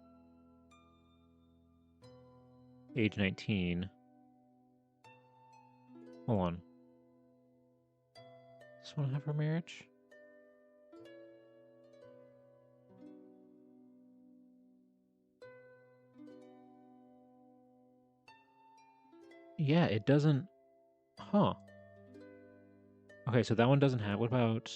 Age 19. Hold on. Does this one have her marriage? Yeah, it doesn't... Huh. Okay, so that one doesn't have... What about...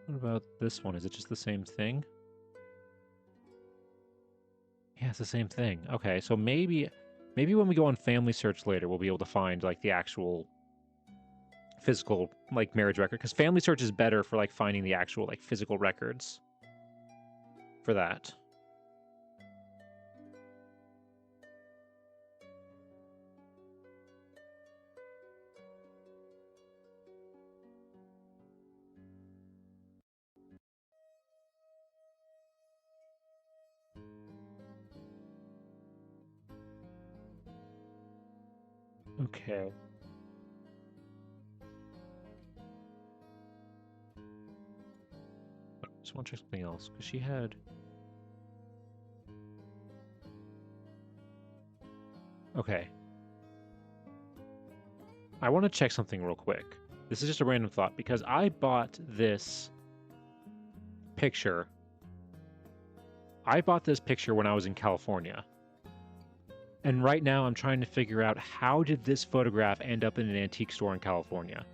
What about this one? Is it just the same thing? Yeah, it's the same thing. Okay, so maybe when we go on family search later, we'll be able to find, like, the actual physical, like, marriage record. Because family search is better for, like, finding the actual, like, physical records for that. Okay. Just want to check something else, because she had... Okay. I want to check something real quick. This is just a random thought, because I bought this picture. I bought this picture when I was in California. And right now I'm trying to figure out, how did this photograph end up in an antique store in California?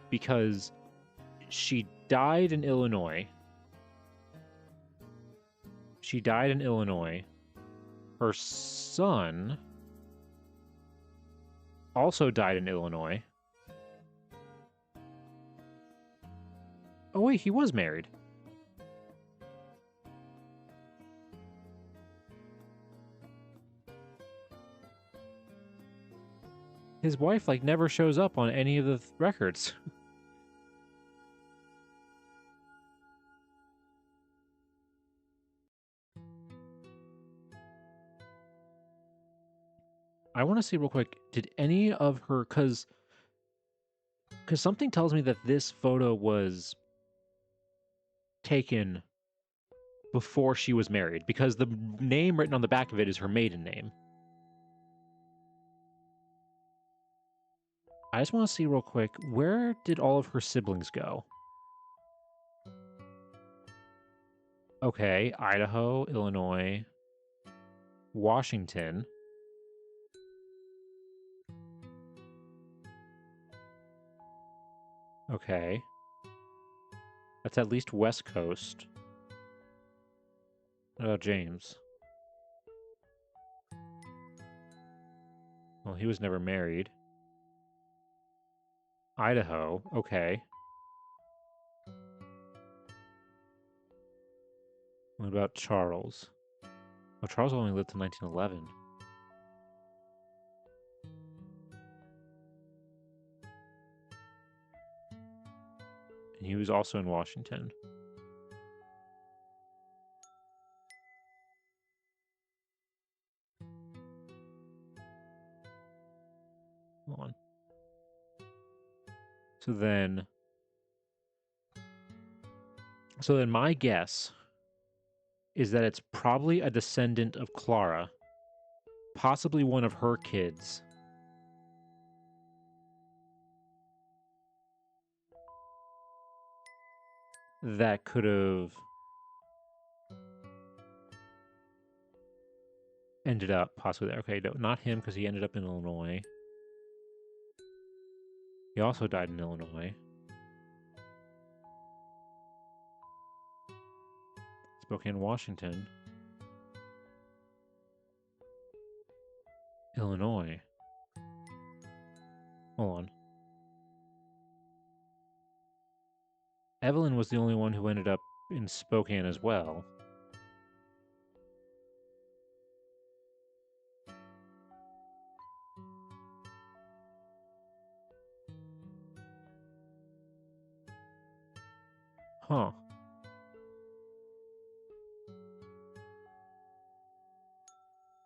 Because she died in Illinois. Her son also died in Illinois. Oh wait, he was married. His wife, like, never shows up on any of the records. I want to see real quick, did any of her... Because something tells me that this photo was taken before she was married, because the name written on the back of it is her maiden name. I just want to see real quick, where did all of her siblings go? Okay, Idaho, Illinois, Washington. Okay. That's at least West Coast. What about James? Well, he was never married. Idaho, okay. What about Charles? Oh, Charles only lived to 1911. And he was also in Washington. Hold on. So then my guess is that it's probably a descendant of Clara, possibly one of her kids. That could have ended up possibly there. Okay, no, not him because he ended up in Illinois. He also died in Illinois. Spokane, Washington. Illinois. Hold on. Evelyn was the only one who ended up in Spokane as well. Huh.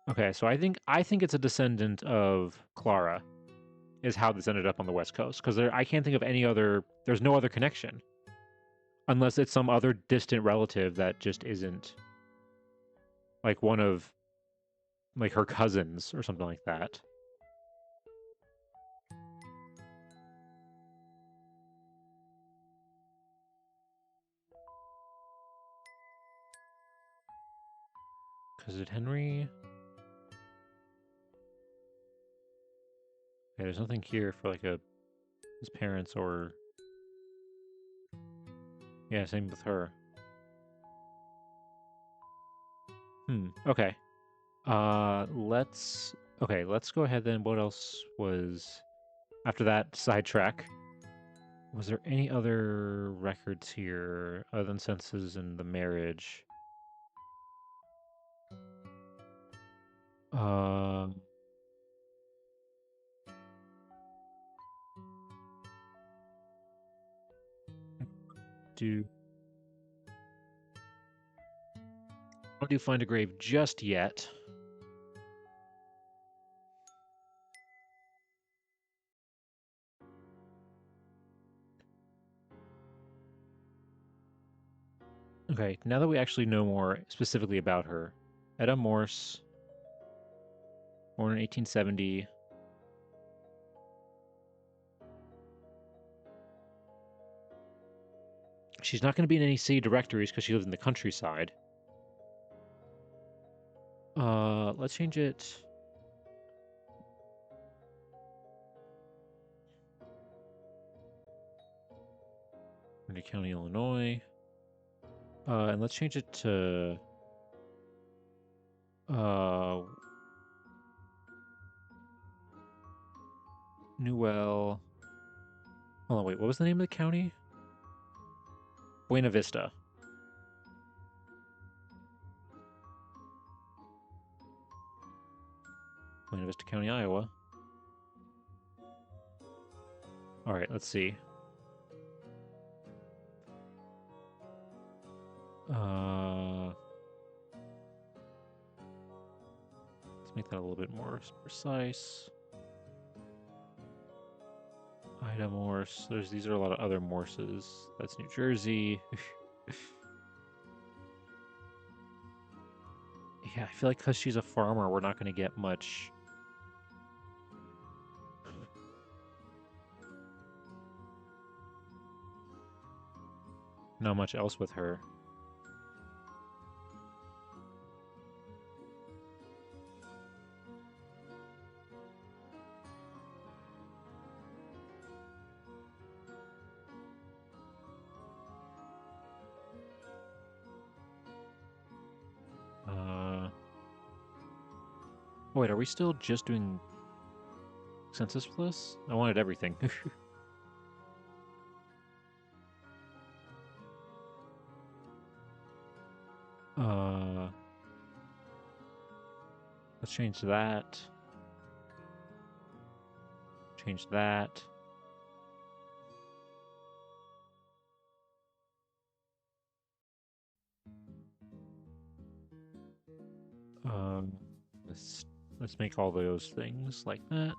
Okay, so I think it's a descendant of Clara, is how this ended up on the West Coast. Because I can't think of any other. There's no other connection, unless it's some other distant relative that just isn't like one of like her cousins or something like that. Because did Henry? Yeah, there's nothing here for like his parents or yeah, same with her. Okay. Let's go ahead then. What else was after that sidetrack? Was there any other records here other than census and the marriage? Um, do not do find a grave just yet. Okay, now that we actually know more specifically about her, Etta Morse, born in 1870. She's not going to be in any city directories because she lives in the countryside. Let's change it. Into County, Illinois. And let's change it to Newell. Hold on, wait, what was the name of the county? Buena Vista. Buena Vista County, Iowa. All right, let's see. Let's make that a little bit more precise. Ida Morse. These are a lot of other Morses. That's New Jersey. Yeah, I feel like because she's a farmer, we're not going to get much. Not much else with her. Wait, are we still just doing census for this? I wanted everything. Let's change that. Change that. Um, let's make all those things like that.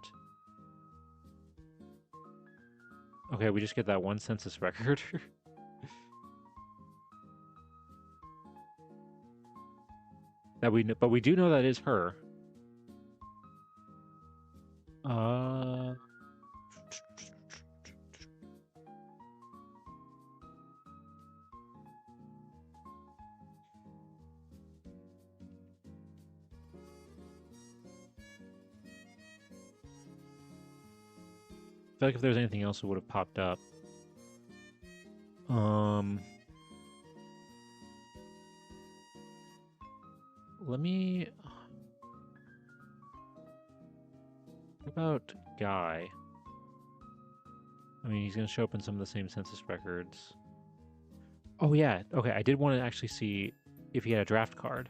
Okay, we just get that one census record. But we do know that is her. I feel like if there's anything else, it would have popped up. Let me... What about Guy? I mean, he's going to show up in some of the same census records. Oh, yeah. Okay, I did want to actually see if he had a draft card.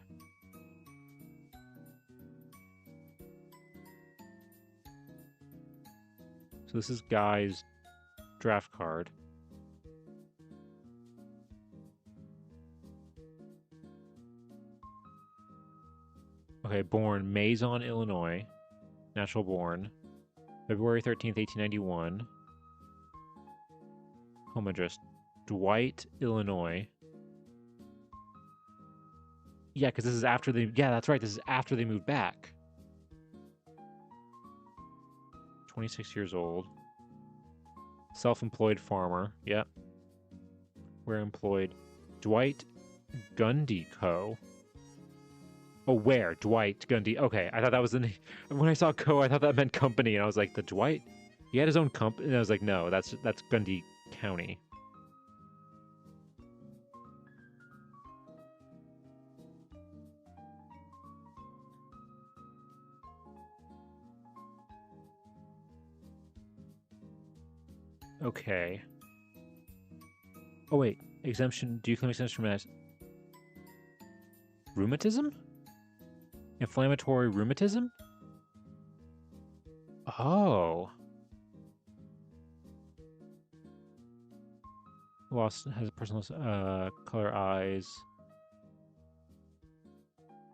So this is Guy's draft card. Okay, born Maison, Illinois. Natural born. February 13th, 1891. Home address, Dwight, Illinois. Yeah, because this is after they... Yeah, that's right. This is after they moved back. 26 years old. Self-employed farmer. Yep. We're employed. Dwight Gundy Co. Oh, where? Dwight Gundy. Okay, I thought that was the name. When I saw Co, I thought that meant company, and I was like, the Dwight? He had his own company, and I was like, no, that's Gundy County. Okay. Oh, wait. Exemption. Do you claim exemption from rheumatism? Inflammatory rheumatism? Oh. Lost has personal color eyes.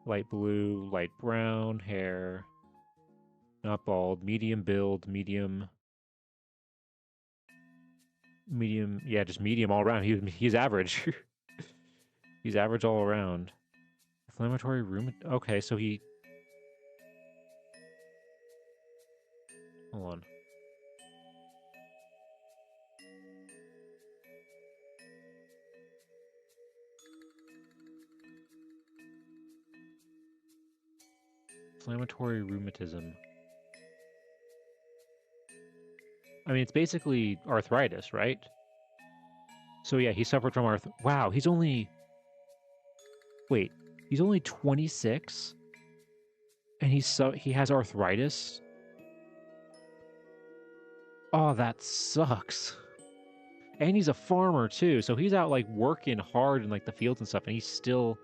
Light blue, light brown, hair. Not bald. Medium build, medium. Medium, yeah, just medium all around. He's average. He's average all around. Inflammatory rheumatism. Okay, so he... Hold on. Inflammatory rheumatism. I mean, it's basically arthritis, right? So yeah, he suffered from Wow, he's only... Wait, he's only 26? And he has arthritis? Oh, that sucks. And he's a farmer too, so he's out like working hard in like the fields and stuff, and he's still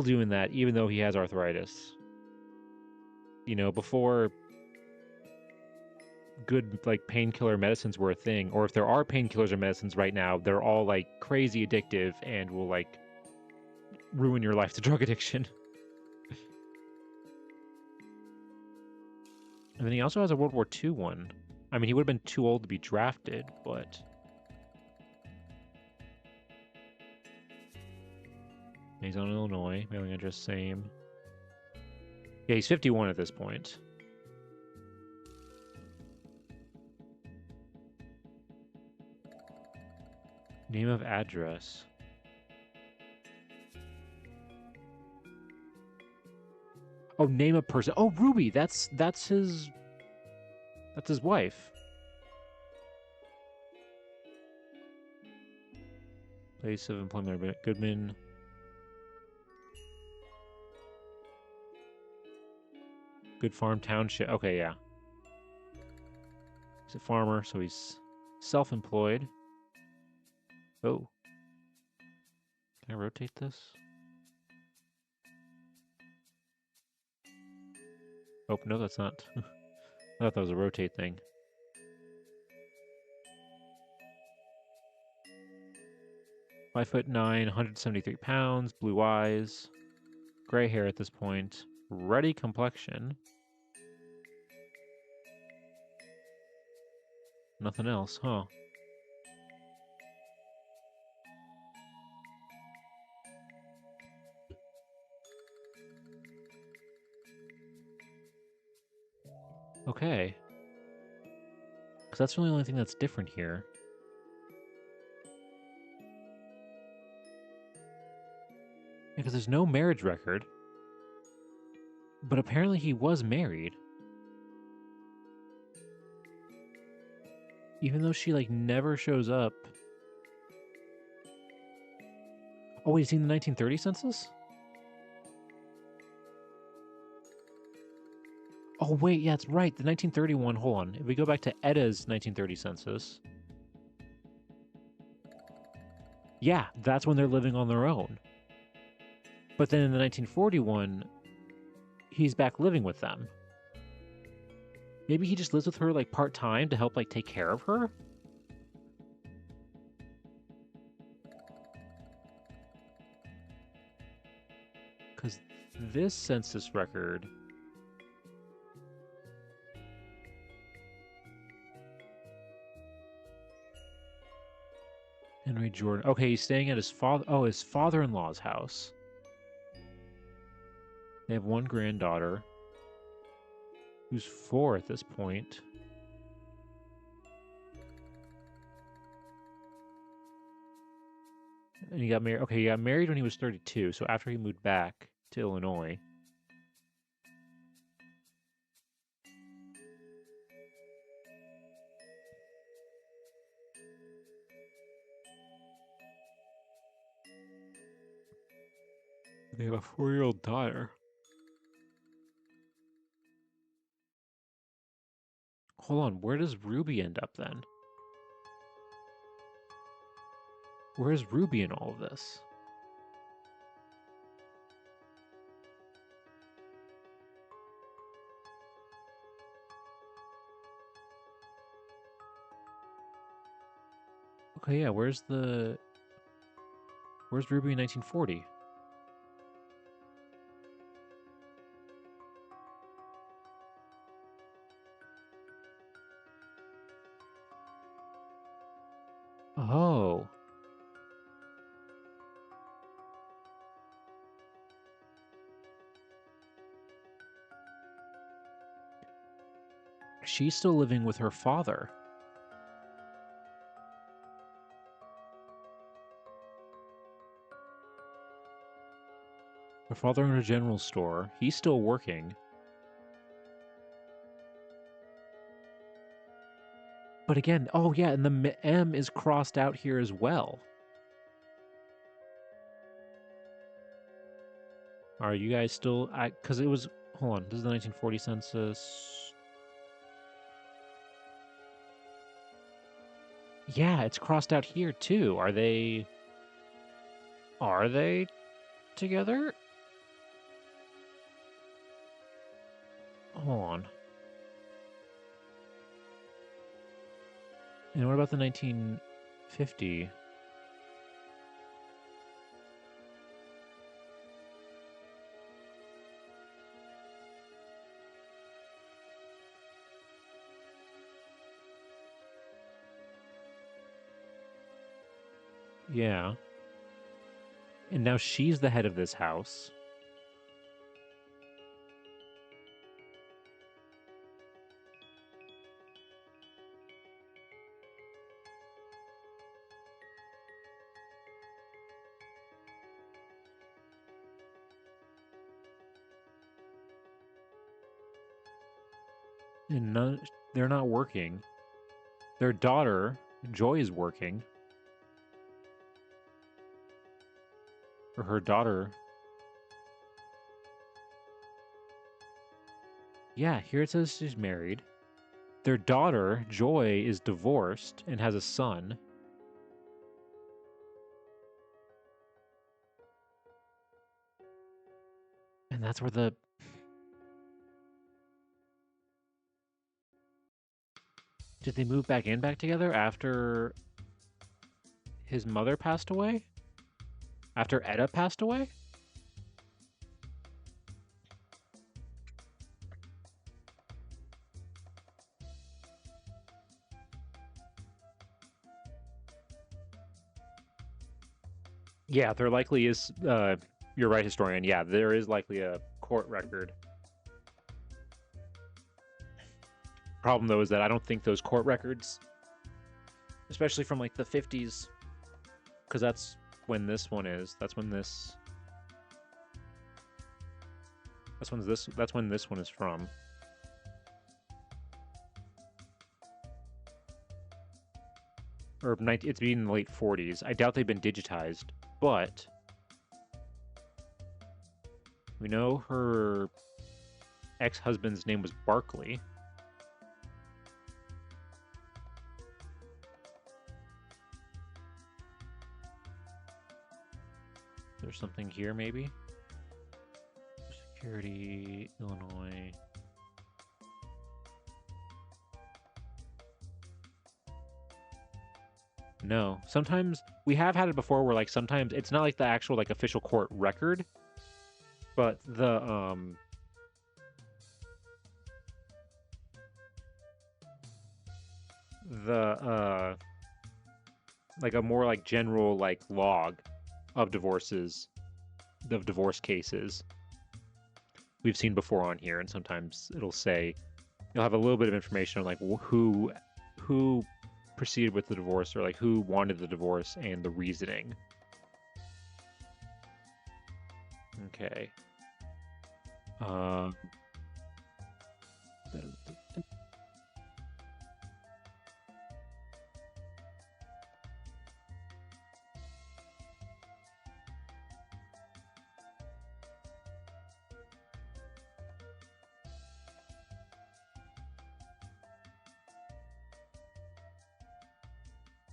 doing that even though he has arthritis. You know, before good like painkiller medicines were a thing, or if there are painkillers or medicines right now, they're all like crazy addictive and will like ruin your life to drug addiction. And then he also has a World War II one. I mean, he would have been too old to be drafted, but... He's on Illinois, mailing address same. Yeah, he's 51 at this point. Name of address. Oh, name of person. Oh, Ruby. That's his wife. Place of employment, Goodman. Good Farm Township. Okay, yeah. He's a farmer, so he's self-employed. Oh. Can I rotate this? Oh, no, that's not. I thought that was a rotate thing. $5'9", 173 pounds, blue eyes, gray hair at this point, ruddy complexion. Nothing else, huh? Okay. Because that's really the only thing that's different here. Because there's no marriage record. But apparently he was married. Even though she, like, never shows up. Oh, wait, you seen the 1930 census? Oh, wait, yeah, it's right. The 1931, hold on. If we go back to Edda's 1930 census. Yeah, that's when they're living on their own. But then in the 1941, he's back living with them. Maybe he just lives with her, like, part-time to help, like, take care of her? Because this census record... Henry Jordan. Okay, he's staying at his his father-in-law's house. They have one granddaughter, who's 4 at this point. And he got married. Okay, he got married when he was 32, so after he moved back to Illinois. They have a 4-year-old daughter. Hold on, where does Ruby end up then? Where is Ruby in all of this? Okay, yeah, where's Ruby in 1940? Oh. She's still living with her father. Her father owned a general store. He's still working. But again, oh yeah, and the M is crossed out here as well. Are you guys still... Because it was... Hold on, this is the 1940 census. Yeah, it's crossed out here too. Are they together? Hold on. And what about the 1950? Yeah. And now she's the head of this house. And they're not working. Their daughter, Joy, is working. Or her daughter. Yeah, here it says she's married. Their daughter, Joy, is divorced and has a son. And that's where the... Did they move back together after his mother passed away? After Etta passed away? Yeah, there likely is... you're right, historian. Yeah, there is likely a court record. Problem, though, is that I don't think those court records, especially from, like, the 50s, because that's when this one is. That's when this... That's when this one is from. Or it's been in the late 40s. I doubt they've been digitized, but we know her ex-husband's name was Barkley. There's something here, maybe? Security, Illinois. No. Sometimes, we have had it before where, like, sometimes it's not like the actual, like, official court record, but the, like, a more, like, general, like, log of divorces, of divorce cases we've seen before on here, and sometimes it'll say, you'll have a little bit of information on, like, who proceeded with the divorce, or, like, who wanted the divorce and the reasoning. Okay.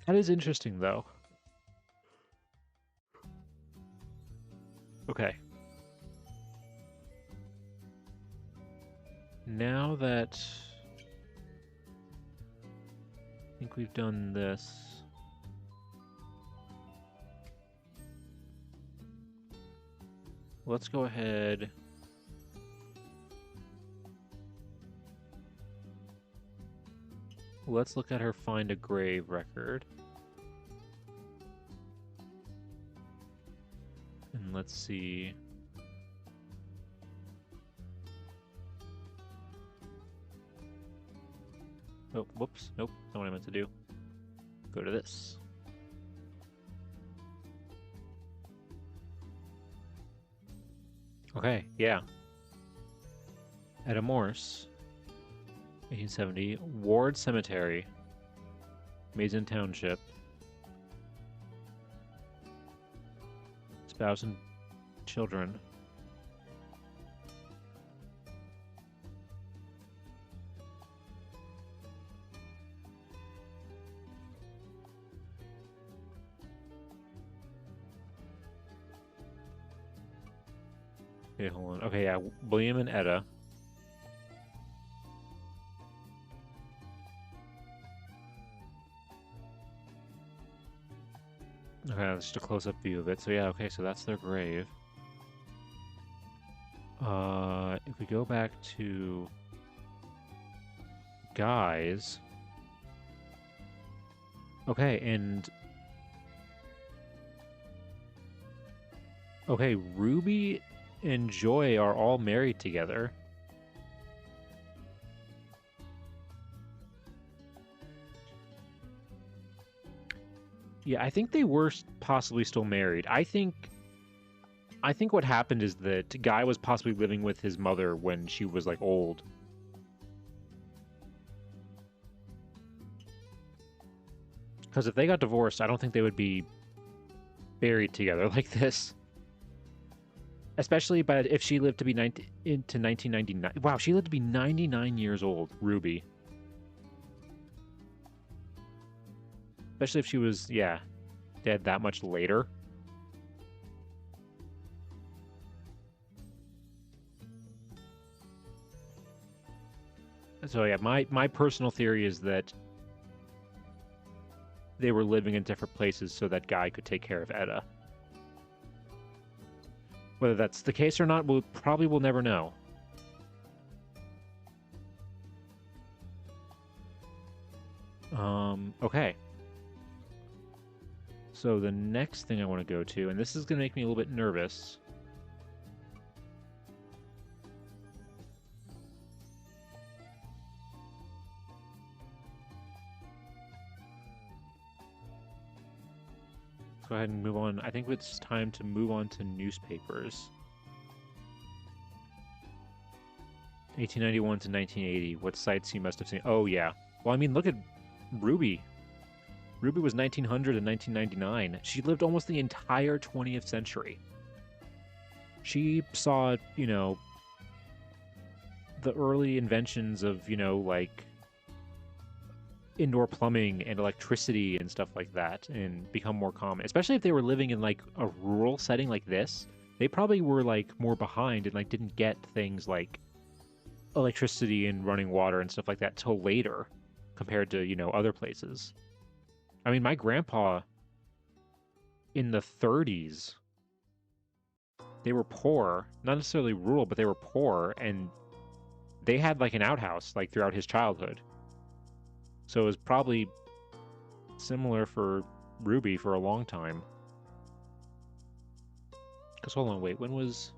That is interesting, though. Okay. Now that I think we've done this, let's go ahead. Let's look at her find a grave record. And let's see. Oh, whoops. Nope, not what I meant to do. Go to this. Okay, yeah. Etta Morse, 1870. Ward Cemetery, Mason Township. Spouse and children. Okay, hold on. Okay, yeah, William and Etta. Okay, that's just a close-up view of it. So yeah, okay, so that's their grave. If we go back to guys. Okay, and okay, Ruby and Joy are all married together. Yeah, I think they were possibly still married. I think what happened is that Guy was possibly living with his mother when she was, like, old. Because if they got divorced, I don't think they would be buried together like this. Especially if she lived to be into 1999. Wow, she lived to be 99 years old, Ruby. Especially if she was, yeah, dead that much later. So yeah, my personal theory is that they were living in different places so that Guy could take care of Etta. Whether that's the case or not, we'll never know. Okay. So the next thing I want to go to, and this is going to make me a little bit nervous. Let's go ahead and move on. I think it's time to move on to newspapers. 1891 to 1980. What sites you must have seen? Oh, yeah. Well, I mean, look at Ruby. Ruby was 1900 and 1999. She lived almost the entire 20th century. She saw, you know, the early inventions of, you know, like indoor plumbing and electricity and stuff like that and become more common. Especially if they were living in like a rural setting like this, they probably were like more behind and like didn't get things like electricity and running water and stuff like that till later compared to, you know, other places. I mean, my grandpa in the 30s, they were poor, not necessarily rural, but they were poor, and they had like an outhouse like throughout his childhood. So it was probably similar for Ruby for a long time. Because hold on, wait, when was...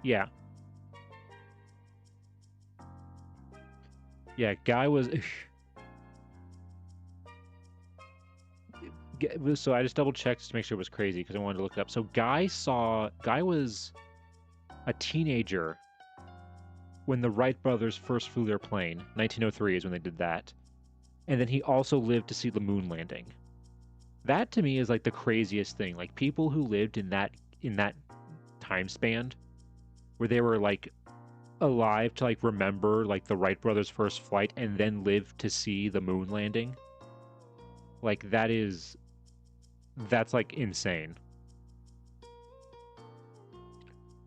Yeah. Yeah, Guy was... So I just double checked to make sure it was crazy because I wanted to look it up. So Guy was a teenager when the Wright brothers first flew their plane. 1903 is when they did that. And then he also lived to see the moon landing. That to me is like the craziest thing. Like people who lived in that time span where they were like alive to like remember like the Wright brothers first flight and then live to see the moon landing. Like that's like insane.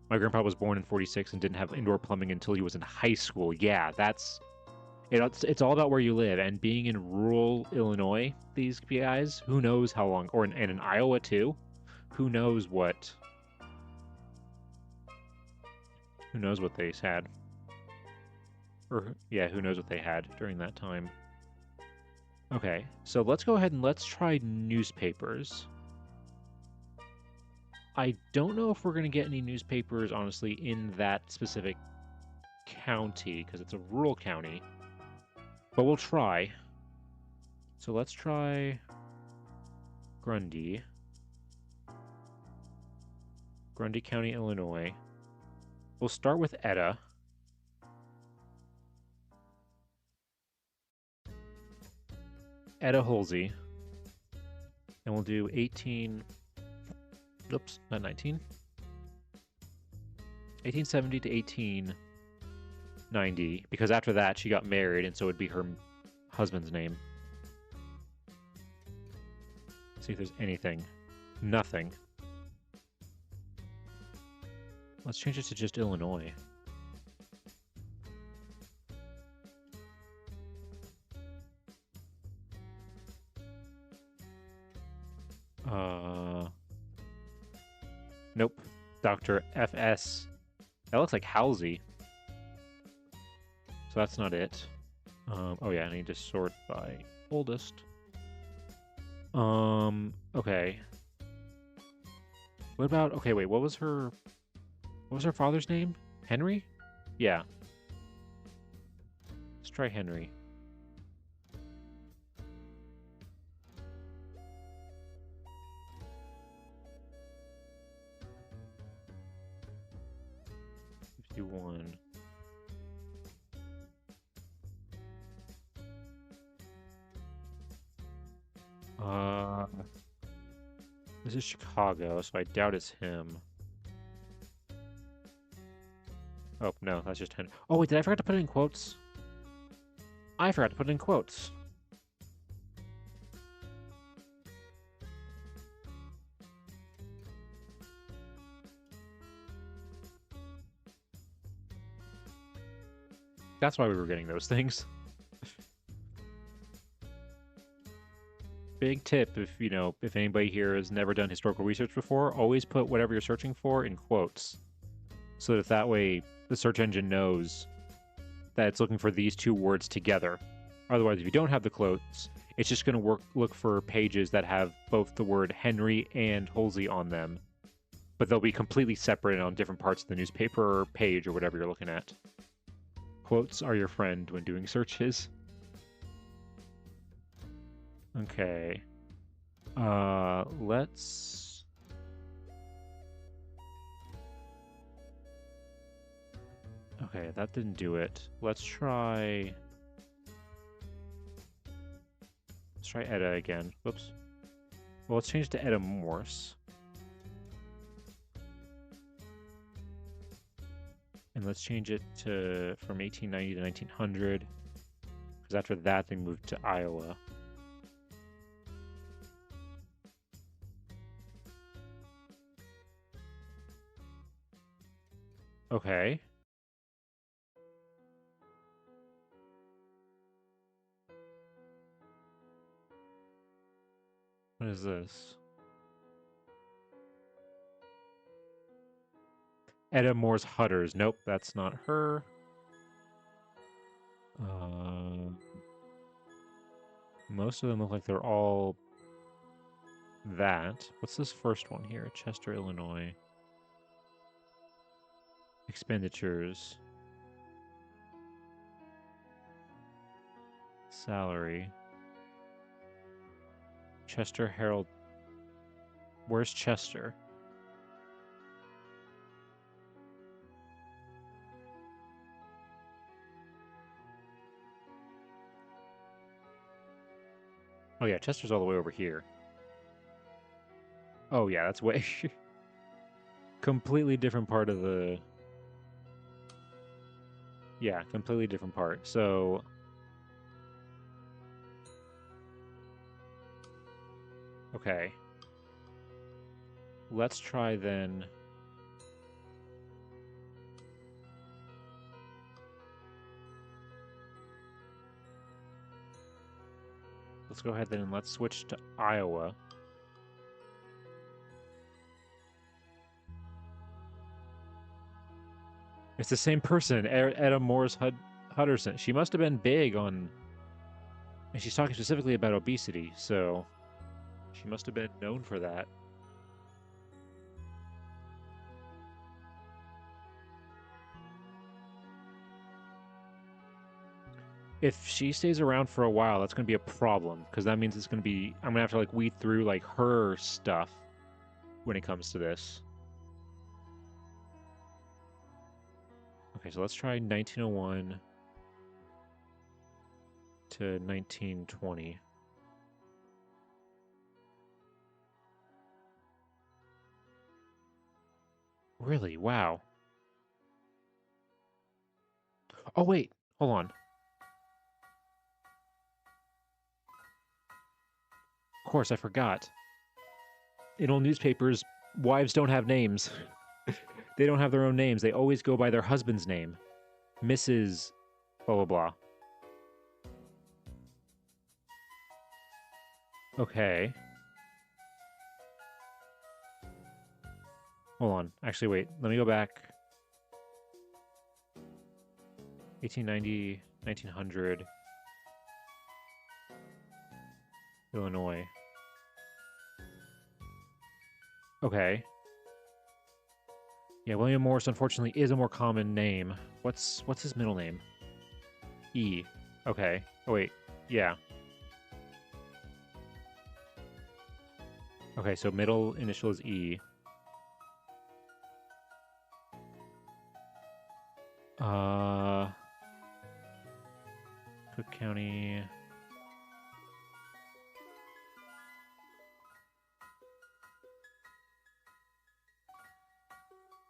My grandpa was born in 46 and didn't have indoor plumbing until he was in high school. Yeah, it's all about where you live. And being in rural Illinois, these guys, who knows how long, and in Iowa too, who knows what they had. Or, yeah, who knows what they had during that time. Okay, so let's go ahead and let's try newspapers. I don't know if we're going to get any newspapers, honestly, in that specific county, because it's a rural county. But we'll try. So let's try Grundy. Grundy County, Illinois. We'll start with Etta. Etta Halsey. And we'll do 18... Oops, not 19. 1870 to 1890, because after that she got married, and so it would be her husband's name. Let's see if there's anything. Nothing. Let's change it to just Illinois. Nope. Dr. F.S. That looks like Halsey. So that's not it. Oh yeah, I need to sort by oldest. Okay. What about... Okay, wait, what was her father's name? Henry? Yeah. Let's try Henry. 51. This is Chicago, so I doubt it's him. Oh, no, that's just Henry. Oh, wait, did I forget to put it in quotes? I forgot to put it in quotes. That's why we were getting those things. Big tip, if anybody here has never done historical research before, always put whatever you're searching for in quotes. So that way the search engine knows that it's looking for these two words together. Otherwise, if you don't have the quotes, it's just going to look for pages that have both the word Henry and Halsey on them, but they'll be completely separate on different parts of the newspaper or page or whatever you're looking at. Quotes are your friend when doing searches. Okay. Let's... Okay, that didn't do it. Let's try Etta again. Whoops. Well, let's change to Etta Morse. And let's change it from 1890 to 1900. Because after that, they moved to Iowa. Okay. What is this? Etta Moore's Hutters. Nope, that's not her. Most of them look like they're all that. What's this first one here? Chester, Illinois. Expenditures. Salary. Chester Herald. Where's Chester? Oh yeah, Chester's all the way over here. Oh yeah, that's way... completely different part of the... Yeah, completely different part. So... Okay. Let's try then... Let's go ahead then and let's switch to Iowa. It's the same person, Etta Morris Hutterson. She must have been big on... And she's talking specifically about obesity, so... She must have been known for that. If she stays around for a while, that's going to be a problem, because that means it's going to be... I'm going to have to, like, weed through, like, her stuff when it comes to this. Okay, so let's try 1901 to 1920. Really? Wow. Oh, wait. Hold on. Of course, I forgot. In old newspapers, wives don't have names. They don't have their own names. They always go by their husband's name. Mrs. blah, blah, blah. Okay. Hold on. Actually, wait. Let me go back. 1890, 1900. Illinois. Okay. Yeah, William Morris, unfortunately, is a more common name. What's his middle name? E. Okay. Oh, wait. Yeah. Okay, so middle initial is E. Cook County.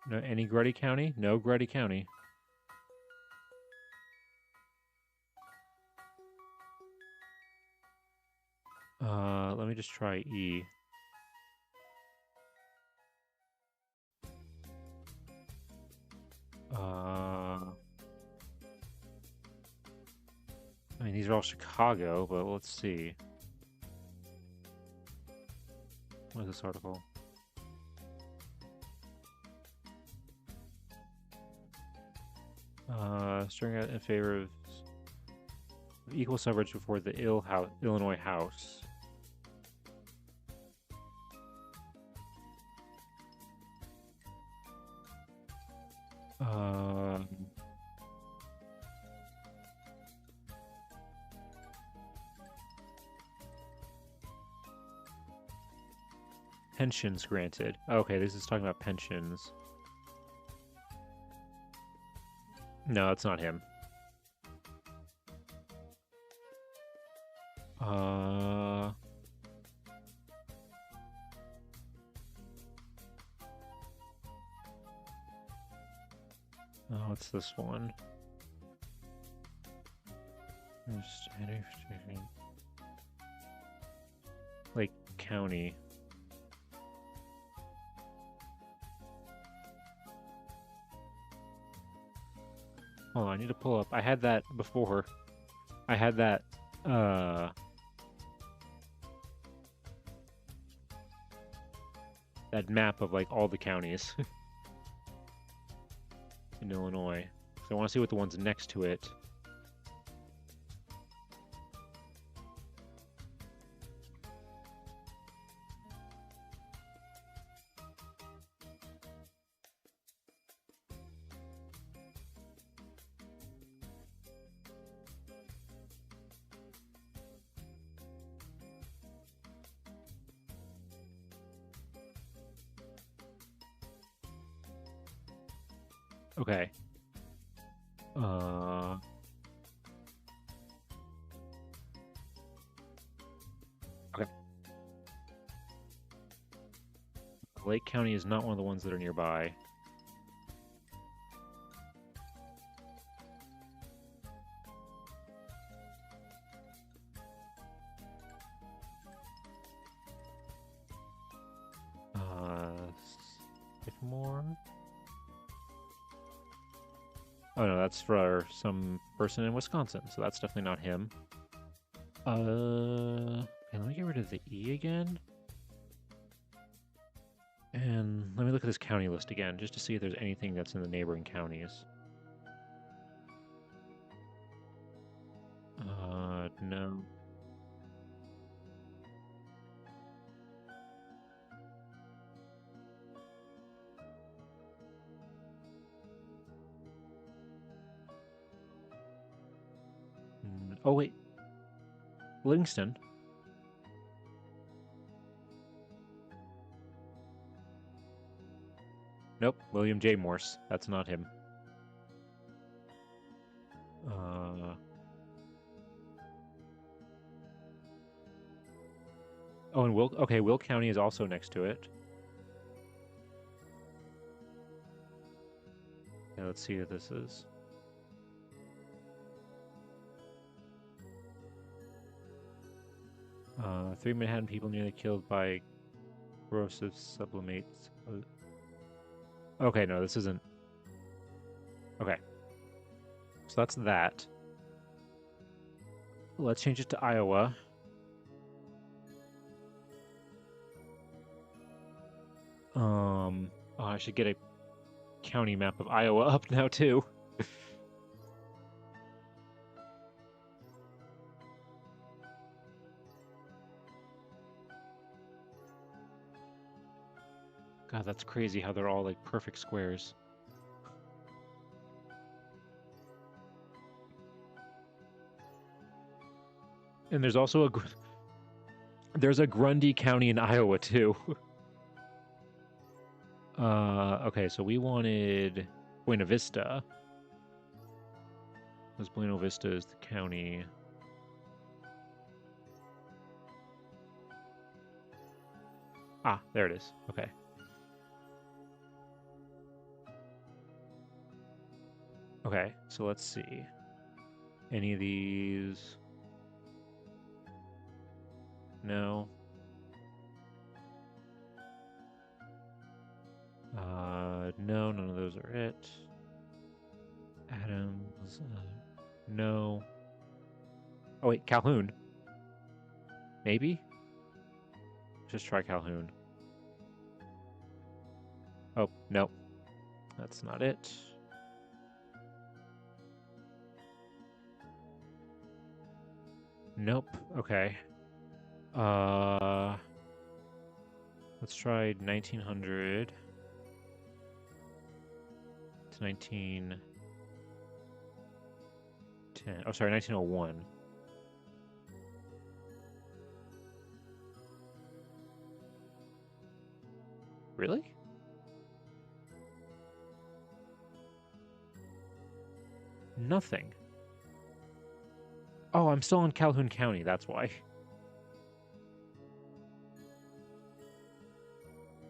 No, any Gruddy County? No Gruddy County. Let me just try E. I mean, these are all Chicago, but let's see. What is this article? Starting out in favor of equal suffrage before the Illinois House. Pensions granted. Okay, this is talking about pensions. No, it's not him. Oh, what's this one? Lake County. Oh, I need to pull up. I had that before. I had that, that map of, like, all the counties in Illinois. So I want to see what the ones next to it. Okay. Okay. Lake County is not one of the ones that are nearby. More. Oh no, that's for some person in Wisconsin, so that's definitely not him. Okay, let me get rid of the E again. And let me look at this county list again, just to see if there's anything that's in the neighboring counties. No. Oh, wait. Livingston. Nope, William J. Morse. That's not him. Oh, and Will County is also next to it. Yeah, let's see what this is. Three Manhattan people nearly killed by corrosive sublimates. Okay, no, this isn't. Okay. So that's that. Let's change it to Iowa. Oh, I should get a county map of Iowa up now, too. God, that's crazy how they're all, like, perfect squares. And there's also there's a Grundy County in Iowa, too. Okay, so we wanted Buena Vista. This Buena Vista is the county. Ah, there it is. Okay. Okay, so let's see. Any of these? No. No, none of those are it. Adams, no. Oh wait, Calhoun. Maybe? Just try Calhoun. Oh, no. That's not it. Nope. Okay. Let's try 1900 to 1910. Oh, sorry, 1901. Really? Nothing. Oh, I'm still in Calhoun County, that's why.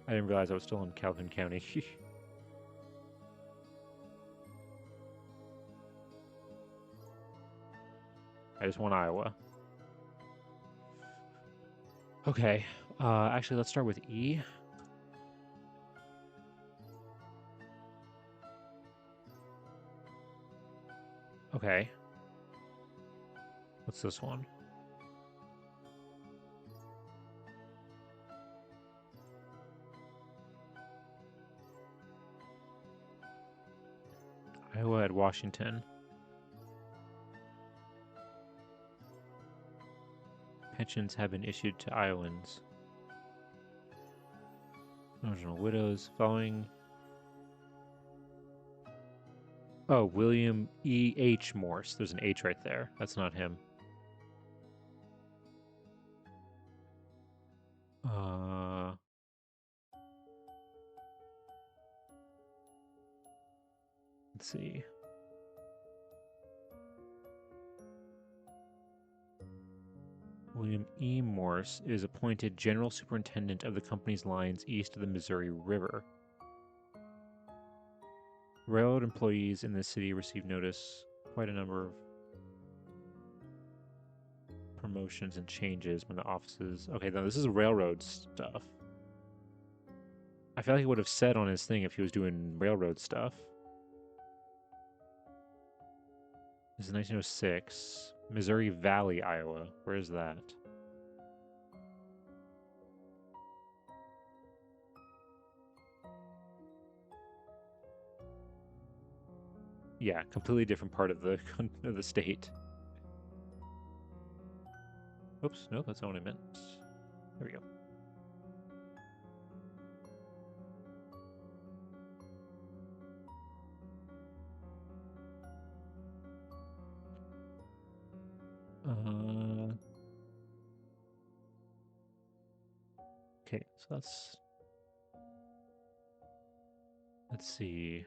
I didn't realize I was still in Calhoun County. I just want Iowa. Okay. Actually, let's start with E. Okay. What's this one? Iowa at Washington. Pensions have been issued to Iowans. Original widows following. Oh, William E. H. Morse. There's an H right there. That's not him. Let's see. William E. Morse is appointed general superintendent of the company's lines east of the Missouri River. Railroad employees in this city received notice. Quite a number of promotions and changes when the offices. Okay, now this is railroad stuff. I feel like he would have said on his thing if he was doing railroad stuff. This is 1906. Missouri Valley, Iowa. Where is that? Yeah, completely different part of the of the state. Oops, no, that's not what I meant. There we go. Okay, so let's see.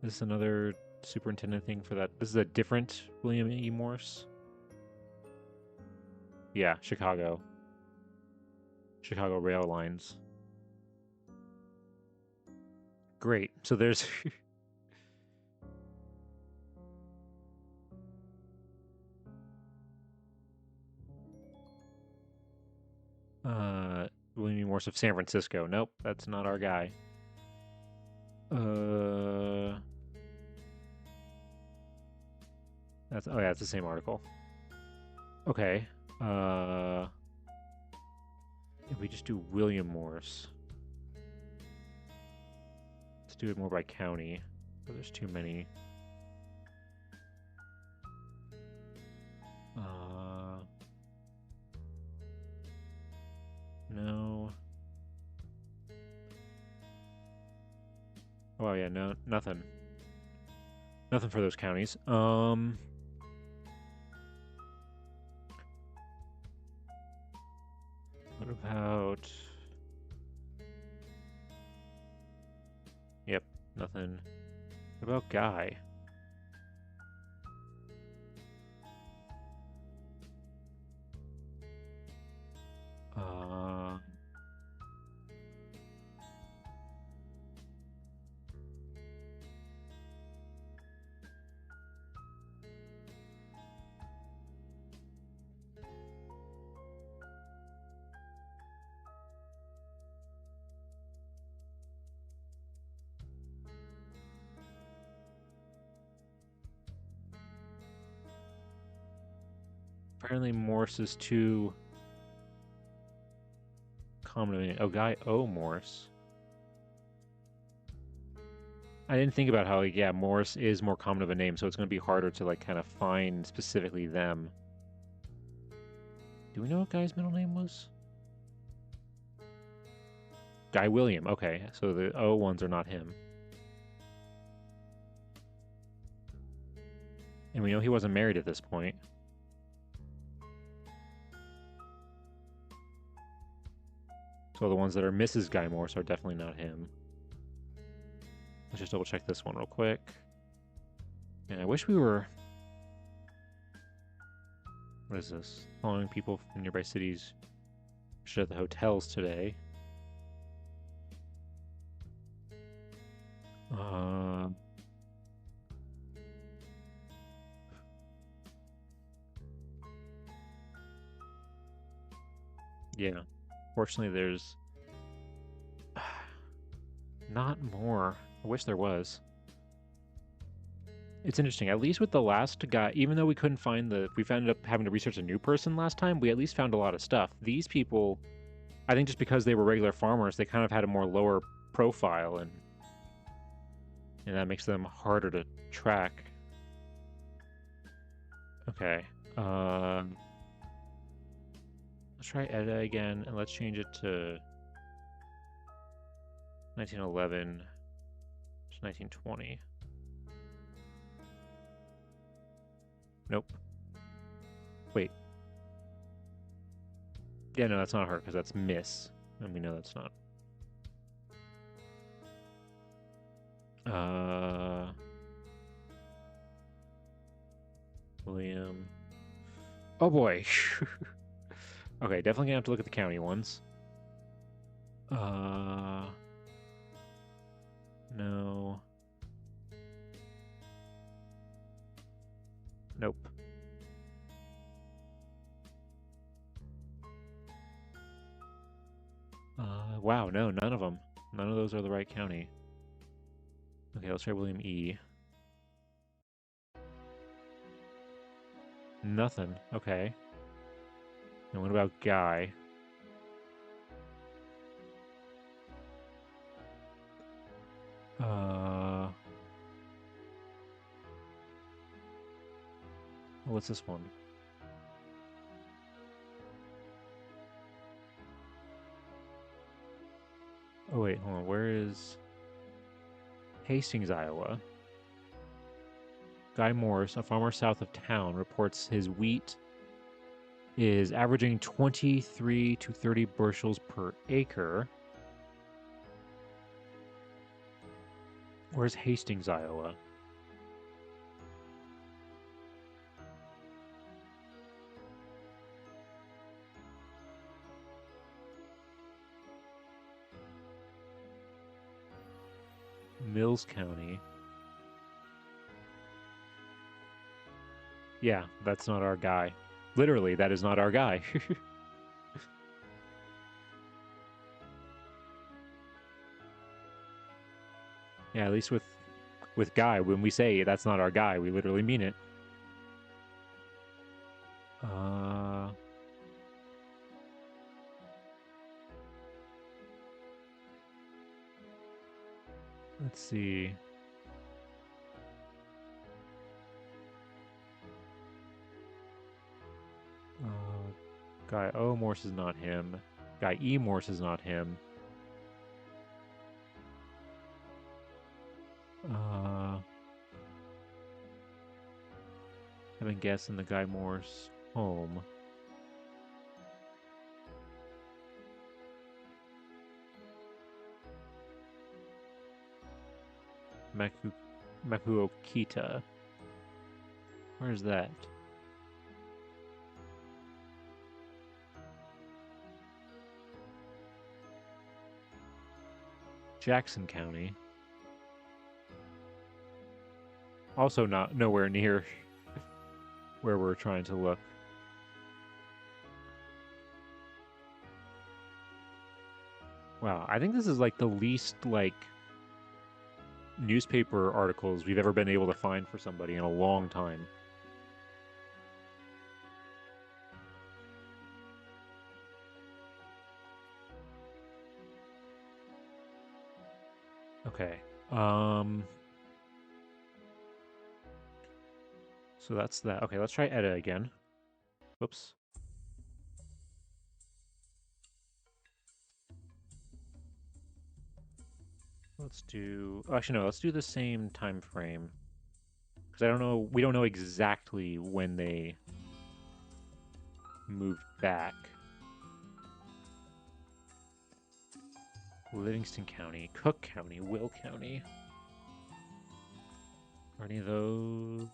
This is another superintendent thing for that. This is a different William E. Morse. Yeah, Chicago. Chicago Rail Lines. Great. So there's William E. Morse of San Francisco. Nope, that's not our guy. That's oh yeah, it's the same article. Okay. If we just do William Morse. Let's do it more by county. Oh, there's too many. No. Oh yeah, no, nothing. Nothing for those counties. about... Yep, nothing. What about Guy? Uh... Apparently Morse is too common. Oh, Guy O. Morse. I didn't think about how, like, yeah, Morse is more common of a name, so it's going to be harder to, like, kind of find specifically them. Do we know what Guy's middle name was? Guy William. Okay, so the O ones are not him. And we know he wasn't married at this point. So the ones that are Mrs. Guy Morse are definitely not him. Let's just double check this one real quick. And I wish we were... What is this? Following people from nearby cities. Should have the hotels today. Yeah. Fortunately, there's not more. I wish there was. It's interesting. At least with the last guy, even though we couldn't find we ended up having to research a new person last time, we at least found a lot of stuff. These people, I think just because they were regular farmers, they kind of had a more lower profile, and that makes them harder to track. Okay. Let's try Edda again, and let's change it to 1911 to 1920. Nope. Wait. Yeah, no, that's not her, because that's Miss. And we know that's not. William. Oh boy. Okay, definitely gonna have to look at the county ones. No. Nope. Wow, no, none of them. None of those are the right county. Okay, let's try William E. Nothing. Okay. And what about Guy? What's this one? Oh wait, hold on. Where is Hastings, Iowa? Guy Morse, a farmer south of town, reports his wheat is averaging 23 to 30 bushels per acre. Where's Hastings, Iowa? Mills County. Yeah, that's not our guy. Literally, that is not our guy. Yeah, at least with Guy, when we say that's not our guy, we literally mean it. Let's see. Guy O. Morse is not him. Guy E. Morse is not him. I've been guessing the Guy Morse home. Makuokita. Where's that? Jackson County. Also nowhere near where we're trying to look. Wow, I think this is like the least like newspaper articles we've ever been able to find for somebody in a long time. Okay. So that's that. Okay, let's try Edda again. Whoops. Let's do... Actually, no, let's do the same time frame. Because I don't know... We don't know exactly when they moved back. Livingston County, Cook County, Will County. Are any of those...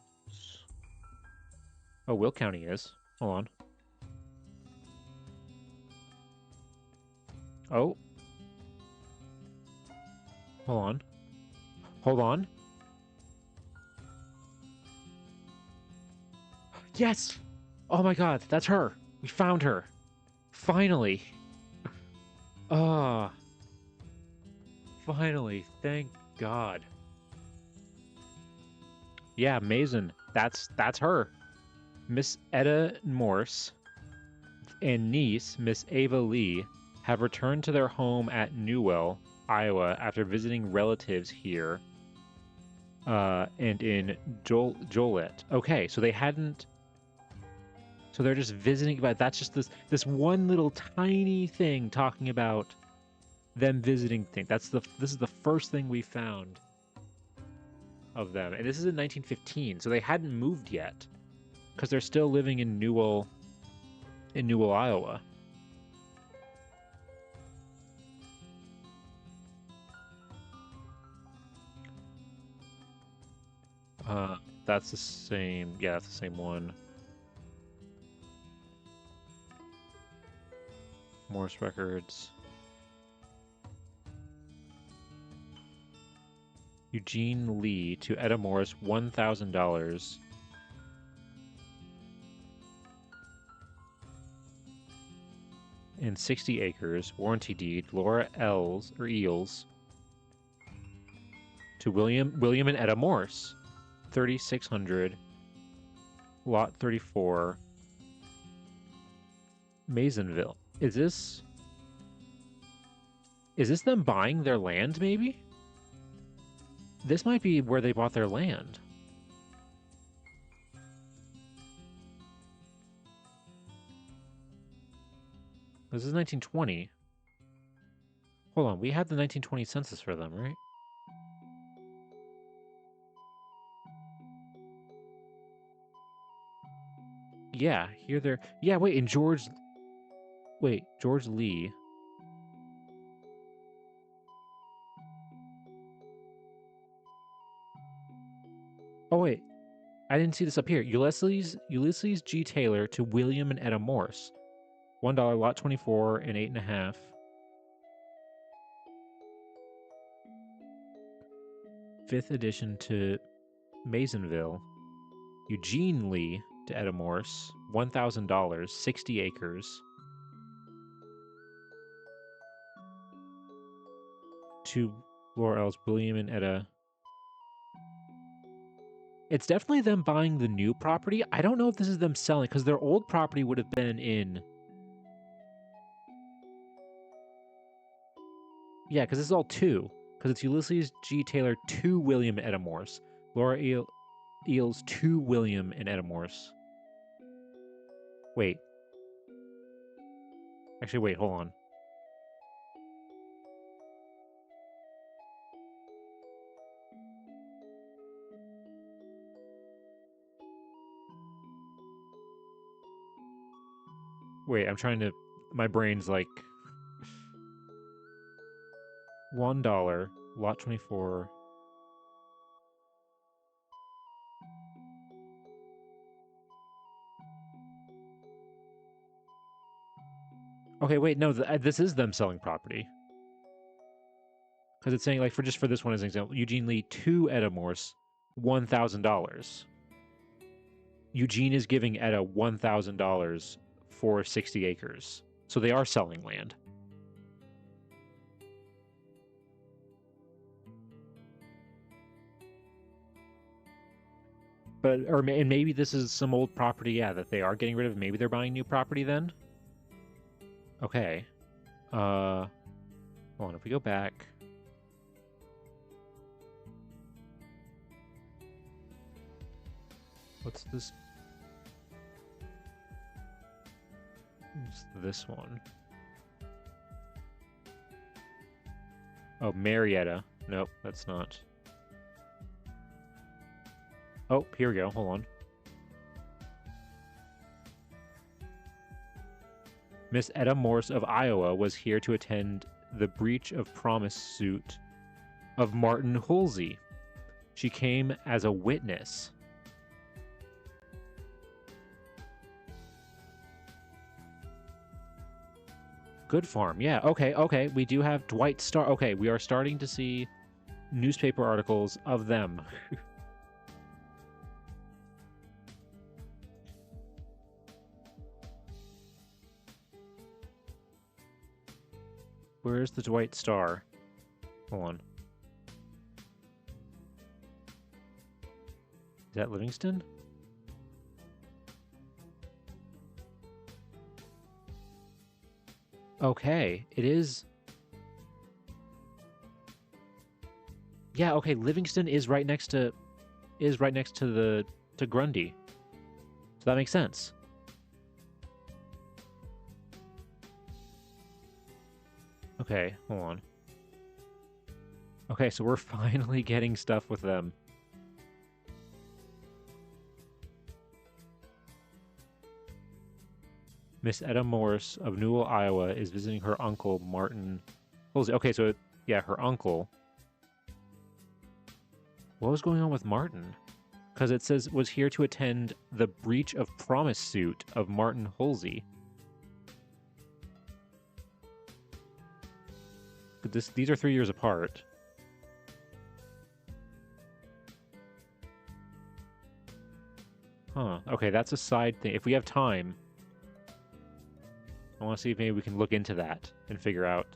Oh, Will County is. Hold on. Oh. Hold on. Hold on. Yes! Oh my god, that's her. We found her. Finally. Ah. Finally. Thank God. Yeah, Mason. That's her. Miss Etta Morse and niece, Miss Ava Lee, have returned to their home at Newell, Iowa, after visiting relatives here and in Joliet. Okay, so they hadn't... So they're just visiting, but that's just this one little tiny thing talking about them visiting things. This is the first thing we found of them. And this is in 1915, so they hadn't moved yet because they're still living in Newell, Iowa. That's the same. Yeah, that's the same one. Morse records. Eugene Lee to Etta Morris, $1,000. In 60 acres, warranty deed, Laura Eels to William and Etta Morse, 3,600, lot 34, Masonville. Is this them buying their land, maybe? This might be where they bought their land. This is 1920. Hold on, we had the 1920 census for them, right? Yeah, here they're... Yeah, wait, and George... Wait, George Lee... Oh, wait. I didn't see this up here. Ulysses G. Taylor to William and Etta Morse. $1, lot 24 and 8.5. Fifth edition to Masonville. Eugene Lee to Etta Morse. $1,000, 60 acres. To Laura Ells, William and Etta. It's definitely them buying the new property. I don't know if this is them selling, because their old property would have been in... Yeah, because this is all two. Because it's Ulysses G. Taylor to William and Etta Morse. Laura Eels to William and Etta Morse. Wait. Actually, wait, hold on. Wait, I'm trying to... My brain's like... $1, lot 24... Okay, wait, no, this is them selling property. Because it's saying, like, for this one as an example, Eugene Lee to Etta Morse, $1,000. Eugene is giving Etta $1,000 for 60 acres. So they are selling land. And maybe this is some old property, yeah, that they are getting rid of. Maybe they're buying new property then? Okay. Hold on, if we go back... What's this? What's this one? Oh, Marietta. Nope, that's not. Oh, here we go. Hold on. Miss Etta Morse of Iowa was here to attend the breach of promise suit of Martin Halsey. She came as a witness. Good Farm. Yeah, okay. We do have Dwight Starr. Okay, we are starting to see newspaper articles of them. Where's the Dwight Starr? Hold on. Is that Livingston? Okay, it is. Yeah, okay, Livingston is right next to Grundy. So that makes sense. Okay, hold on. Okay, so we're finally getting stuff with them. Miss Etta Morse of Newell, Iowa is visiting her uncle, Martin Halsey. Okay, so, yeah, her uncle. What was going on with Martin? Because it says was here to attend the breach of promise suit of Martin Halsey. These are 3 years apart. Huh. Okay, that's a side thing. If we have time, I want to see if maybe we can look into that and figure out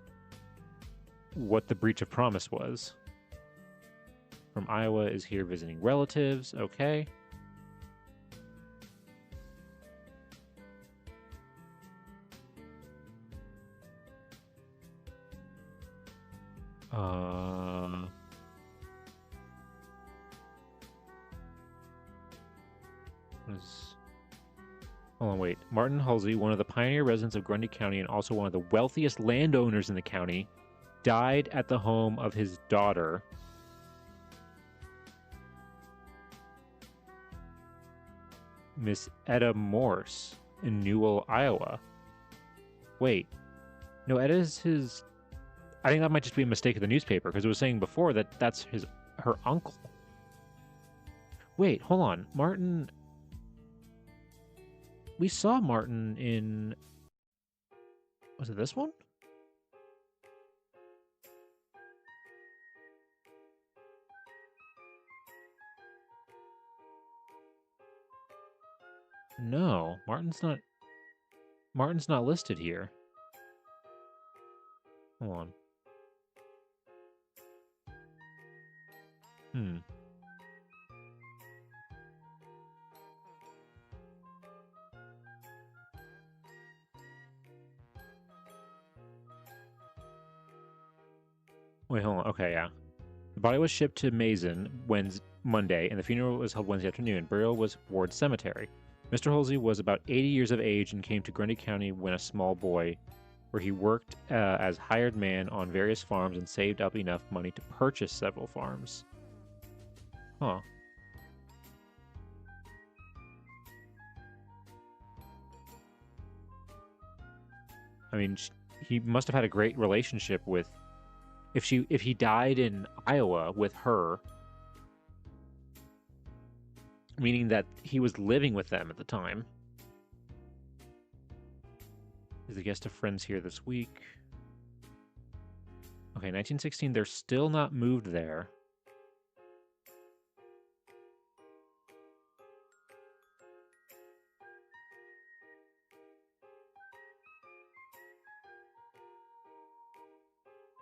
what the breach of promise was. From Iowa is here visiting relatives. Okay. Hold on, wait. Martin Halsey, one of the pioneer residents of Grundy County and also one of the wealthiest landowners in the county, died at the home of his daughter. Miss Etta Morse in Newell, Iowa. Wait. No, Etta is his... I think that might just be a mistake of the newspaper, because it was saying before that that's her uncle. Wait, hold on. Martin... We saw Martin in... Was it this one? No, Martin's not listed here. Hold on. Wait, hold on. Okay, yeah. The body was shipped to Mason Monday, and the funeral was held Wednesday afternoon. Burial was Ward Cemetery. Mr. Halsey was about 80 years of age and came to Grundy County when a small boy, where he worked as hired man on various farms and saved up enough money to purchase several farms. Huh. I mean, he must have had a great relationship with... If he died in Iowa with her, meaning that he was living with them at the time. Is the guest of friends here this week? Okay, 1916, they're still not moved there.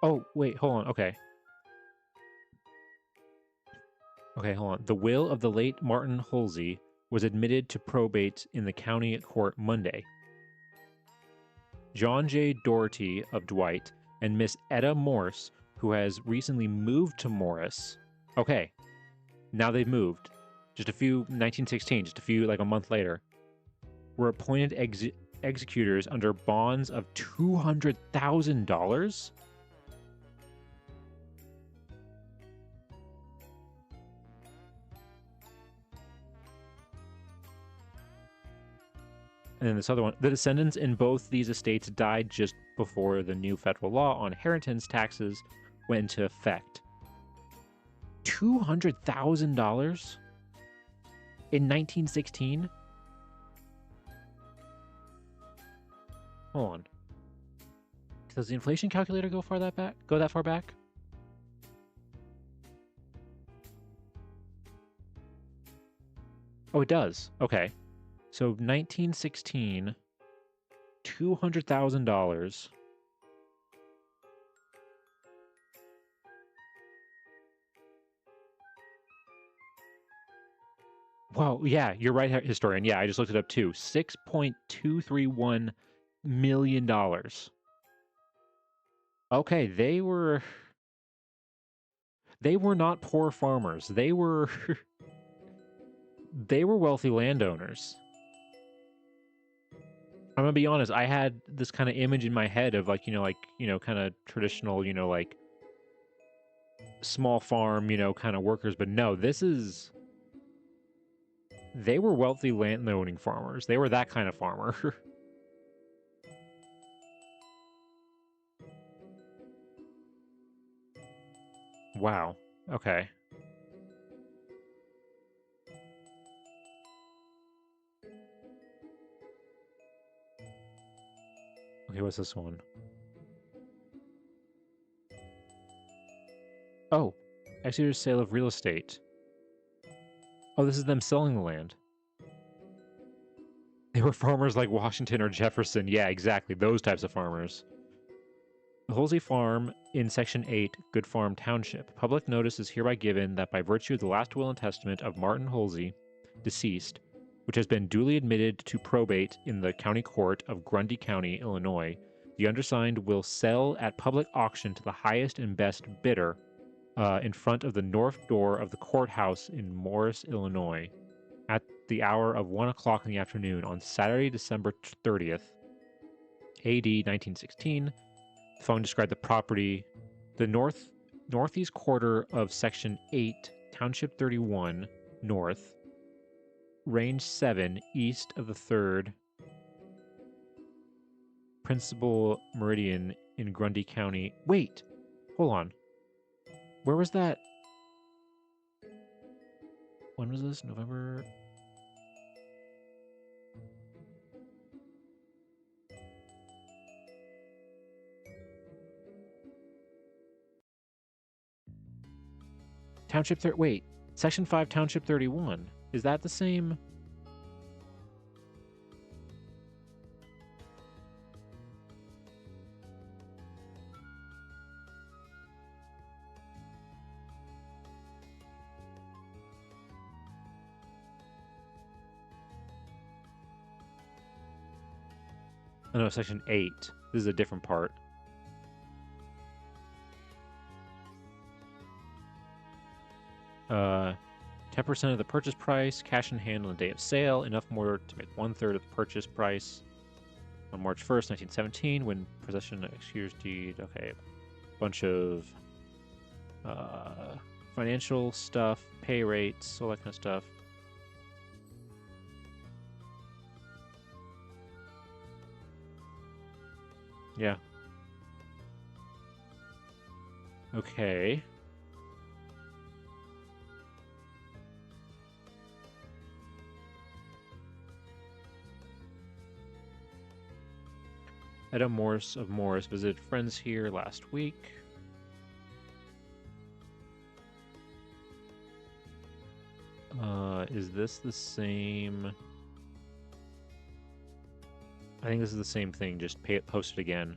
Oh, wait, hold on. Okay. Okay, hold on. The will of the late Martin Halsey was admitted to probate in the county court Monday. John J. Doherty of Dwight and Miss Etta Morse, who has recently moved to Morris. Okay, now they've moved. 1916, just a few, like a month later, were appointed executors under bonds of $200,000. And then this other one, the descendants in both these estates died just before the new federal law on inheritance taxes went into effect. $200,000 in 1916? Hold on. Does the inflation calculator go that far back? Oh, it does. Okay. So 1916, $200,000. Wow, yeah, you're right, historian. Yeah, I just looked it up too. $6.231 million. Okay, they were not poor farmers. They were they were wealthy landowners. I'm gonna be honest, I had this kind of image in my head of kind of traditional, like small farm, kind of workers, but no, they were wealthy landowning farmers. They were that kind of farmer. Wow. Okay. Okay, what's this one? Oh, executor's sale of real estate. Oh, this is them selling the land. They were farmers like Washington or Jefferson. Yeah, exactly. Those types of farmers. The Holsey Farm in Section 8, Good Farm Township. Public notice is hereby given that by virtue of the last will and testament of Martin Holsey, deceased, which has been duly admitted to probate in the County Court of Grundy County, Illinois, the undersigned will sell at public auction to the highest and best bidder in front of the north door of the courthouse in Morris, Illinois, at the hour of 1 o'clock in the afternoon on Saturday, December 30th, AD 1916. The phone described the property, the northeast quarter of Section 8, Township 31, North, Range 7, east of the 3rd Principal Meridian in Grundy County. Wait, hold on. Where was that? When was this? November? Wait, Section 5, Township 31. Is that the same? Oh, no, Section 8. This is a different part. Uh, 10% of the purchase price, cash in hand on the day of sale, enough more to make 1/3 of the purchase price. On March 1st, 1917, when possession of executor's deed. Okay, bunch of financial stuff, pay rates, all that kind of stuff. Yeah. Okay. Etta Morse of Morris visited friends here last week. Is this the same? I think this is the same thing, just post it again.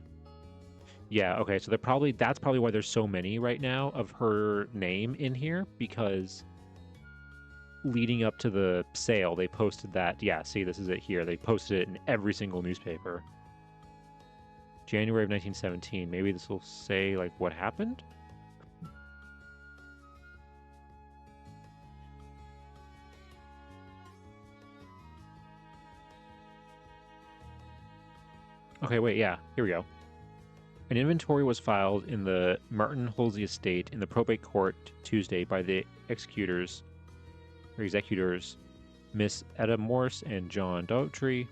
Yeah, okay, so that's probably why there's so many right now of her name in here, because leading up to the sale, they posted that. Yeah, see, this is it here. They posted it in every single newspaper. January of 1917. Maybe this will say, like, what happened? Okay, wait, yeah, here we go. An inventory was filed in the Martin Holsey estate in the probate court Tuesday by the executors, Miss Etta Morse and John Daughtry.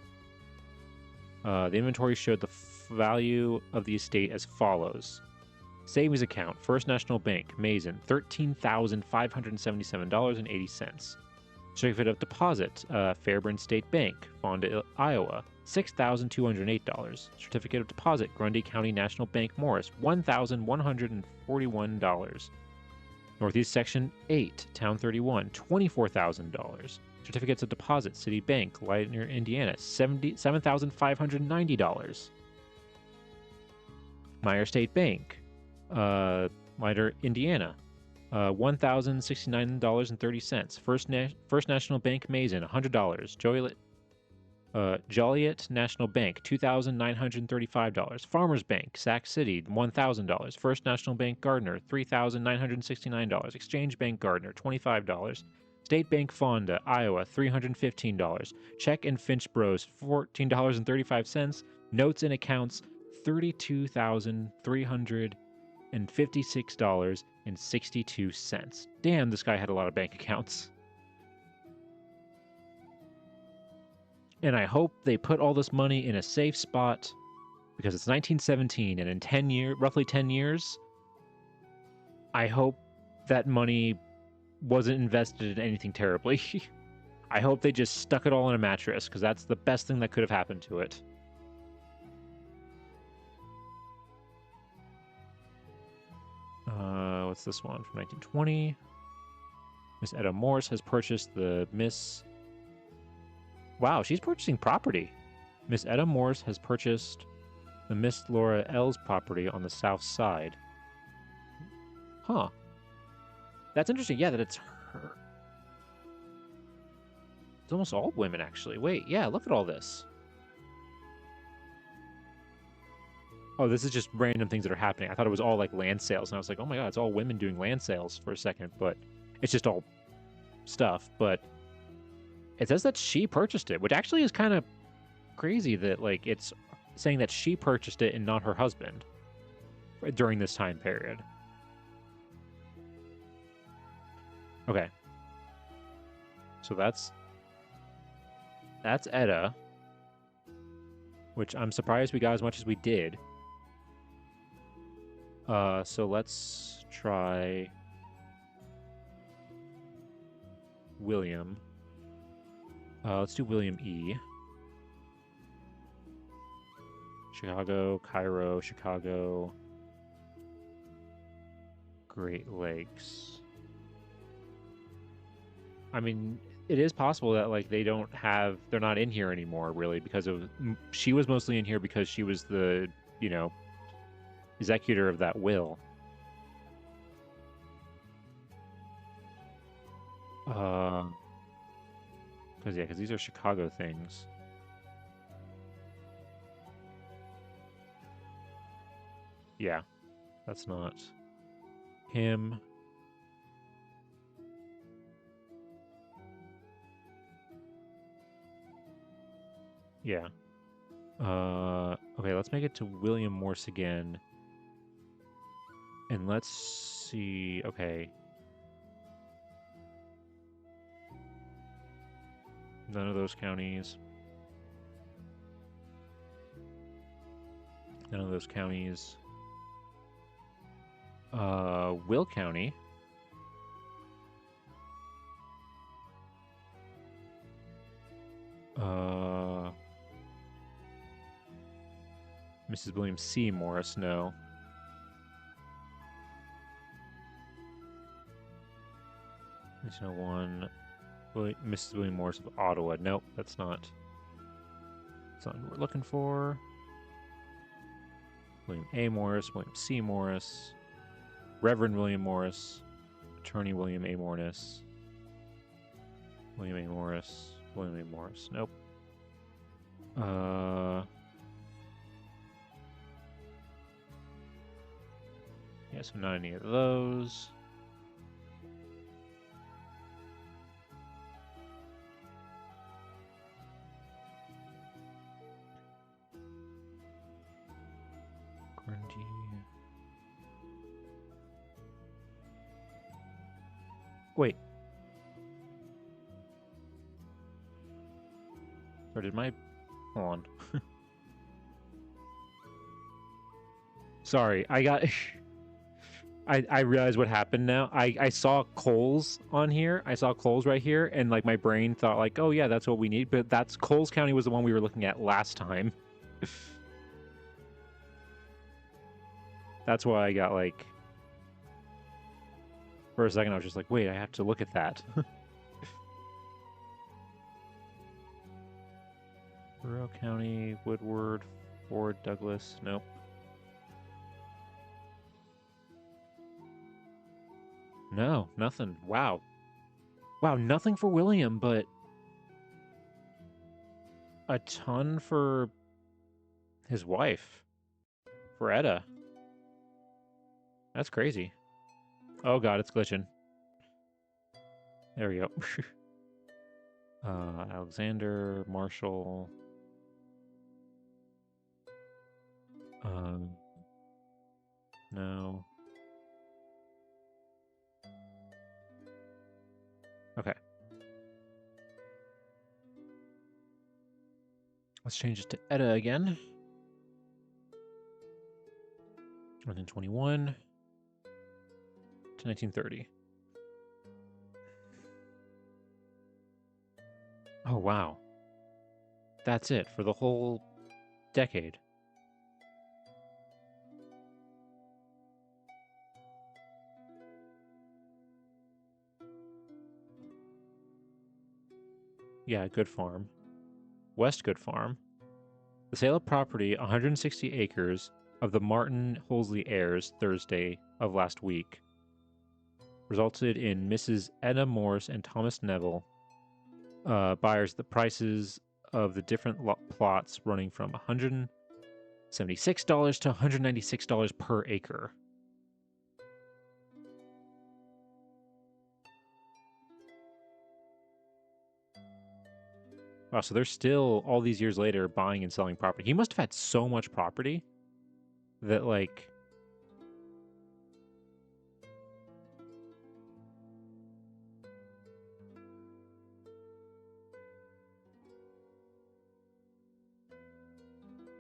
The inventory showed the value of the estate as follows. Savings account, First National Bank, Mason, $13,577.80. Certificate of deposit, Fairburn State Bank, Fonda, Iowa, $6,208. Certificate of deposit, Grundy County National Bank, Morris, $1,141. Northeast Section 8, Town 31, $24,000. Certificates of deposit, City Bank, Leitner, Indiana, $7,590. Meyer State Bank, Leitner, Indiana, $1,069.30. First National Bank, Mason, $100. Joliet National Bank, $2,935. Farmers Bank, Sac City, $1,000. First National Bank, Gardner, $3,969. Exchange Bank, Gardner, $25. State Bank, Fonda, Iowa, $315. Check and Finch Bros, $14.35. Notes and accounts, $32,356.62. Damn, this guy had a lot of bank accounts. And I hope they put all this money in a safe spot, because it's 1917, and in roughly 10 years, I hope that money wasn't invested in anything terribly. I hope they just stuck it all in a mattress, because that's the best thing that could have happened to it. What's this one from 1920? Miss Etta Morse has purchased the Miss... Wow, she's purchasing property. Miss Etta Morse has purchased the Miss Laura L's property on the south side. Huh. That's interesting. Yeah, that it's her. It's almost all women, actually. Wait, yeah, look at all this. Oh, this is just random things that are happening. I thought it was all like land sales, and I was like, oh my god, it's all women doing land sales for a second, but it's just all stuff. But it says that she purchased it, which actually is kind of crazy that like it's saying that she purchased it and not her husband during this time period. Okay. So that's Etta, which I'm surprised we got as much as we did. So let's try William. Let's do William E. Chicago, Cairo, Chicago, Great Lakes. I mean, it is possible that like they're not in here anymore, really, because she was mostly in here because she was the, executor of that will. Because these are Chicago things. Yeah, that's not him. Yeah. Okay, let's make it to William Morse again. And let's see, okay. None of those counties. None of those counties. Will County. Mrs. William C. Morris, no. One. Mrs. William Morris of Ottawa. Nope, that's not who we're looking for. William A. Morris, William C. Morris, Reverend William Morris, Attorney William A. Morris, William A. Morris, William A. Morris. Nope. Yeah, so not any of those. Grungy. Wait. Or did my... Hold on. Sorry, I got... I realized what happened now. I saw Coles on here. I saw Coles right here, and like my brain thought like, oh yeah, that's what we need. But that's Coles County was the one we were looking at last time. That's why I got like... For a second, I was just like, wait, I have to look at that. Rural County, Woodward, Ford, Douglas. Nope. No, nothing. Wow. Wow, nothing for William, but a ton for his wife. For Etta. That's crazy. Oh god, it's glitching. There we go. Alexander, Marshall. No. Okay. Let's change it to Etta again. 1921 to 1930. Oh, wow. That's it for the whole decade. Yeah, Good Farm. West Good Farm. The sale of property, 160 acres, of the Martin Holsley heirs Thursday of last week resulted in Mrs. Etta Morse and Thomas Neville buyers. The prices of the different plots running from $176 to $196 per acre. Wow, so they're still, all these years later, buying and selling property. He must have had so much property that, like...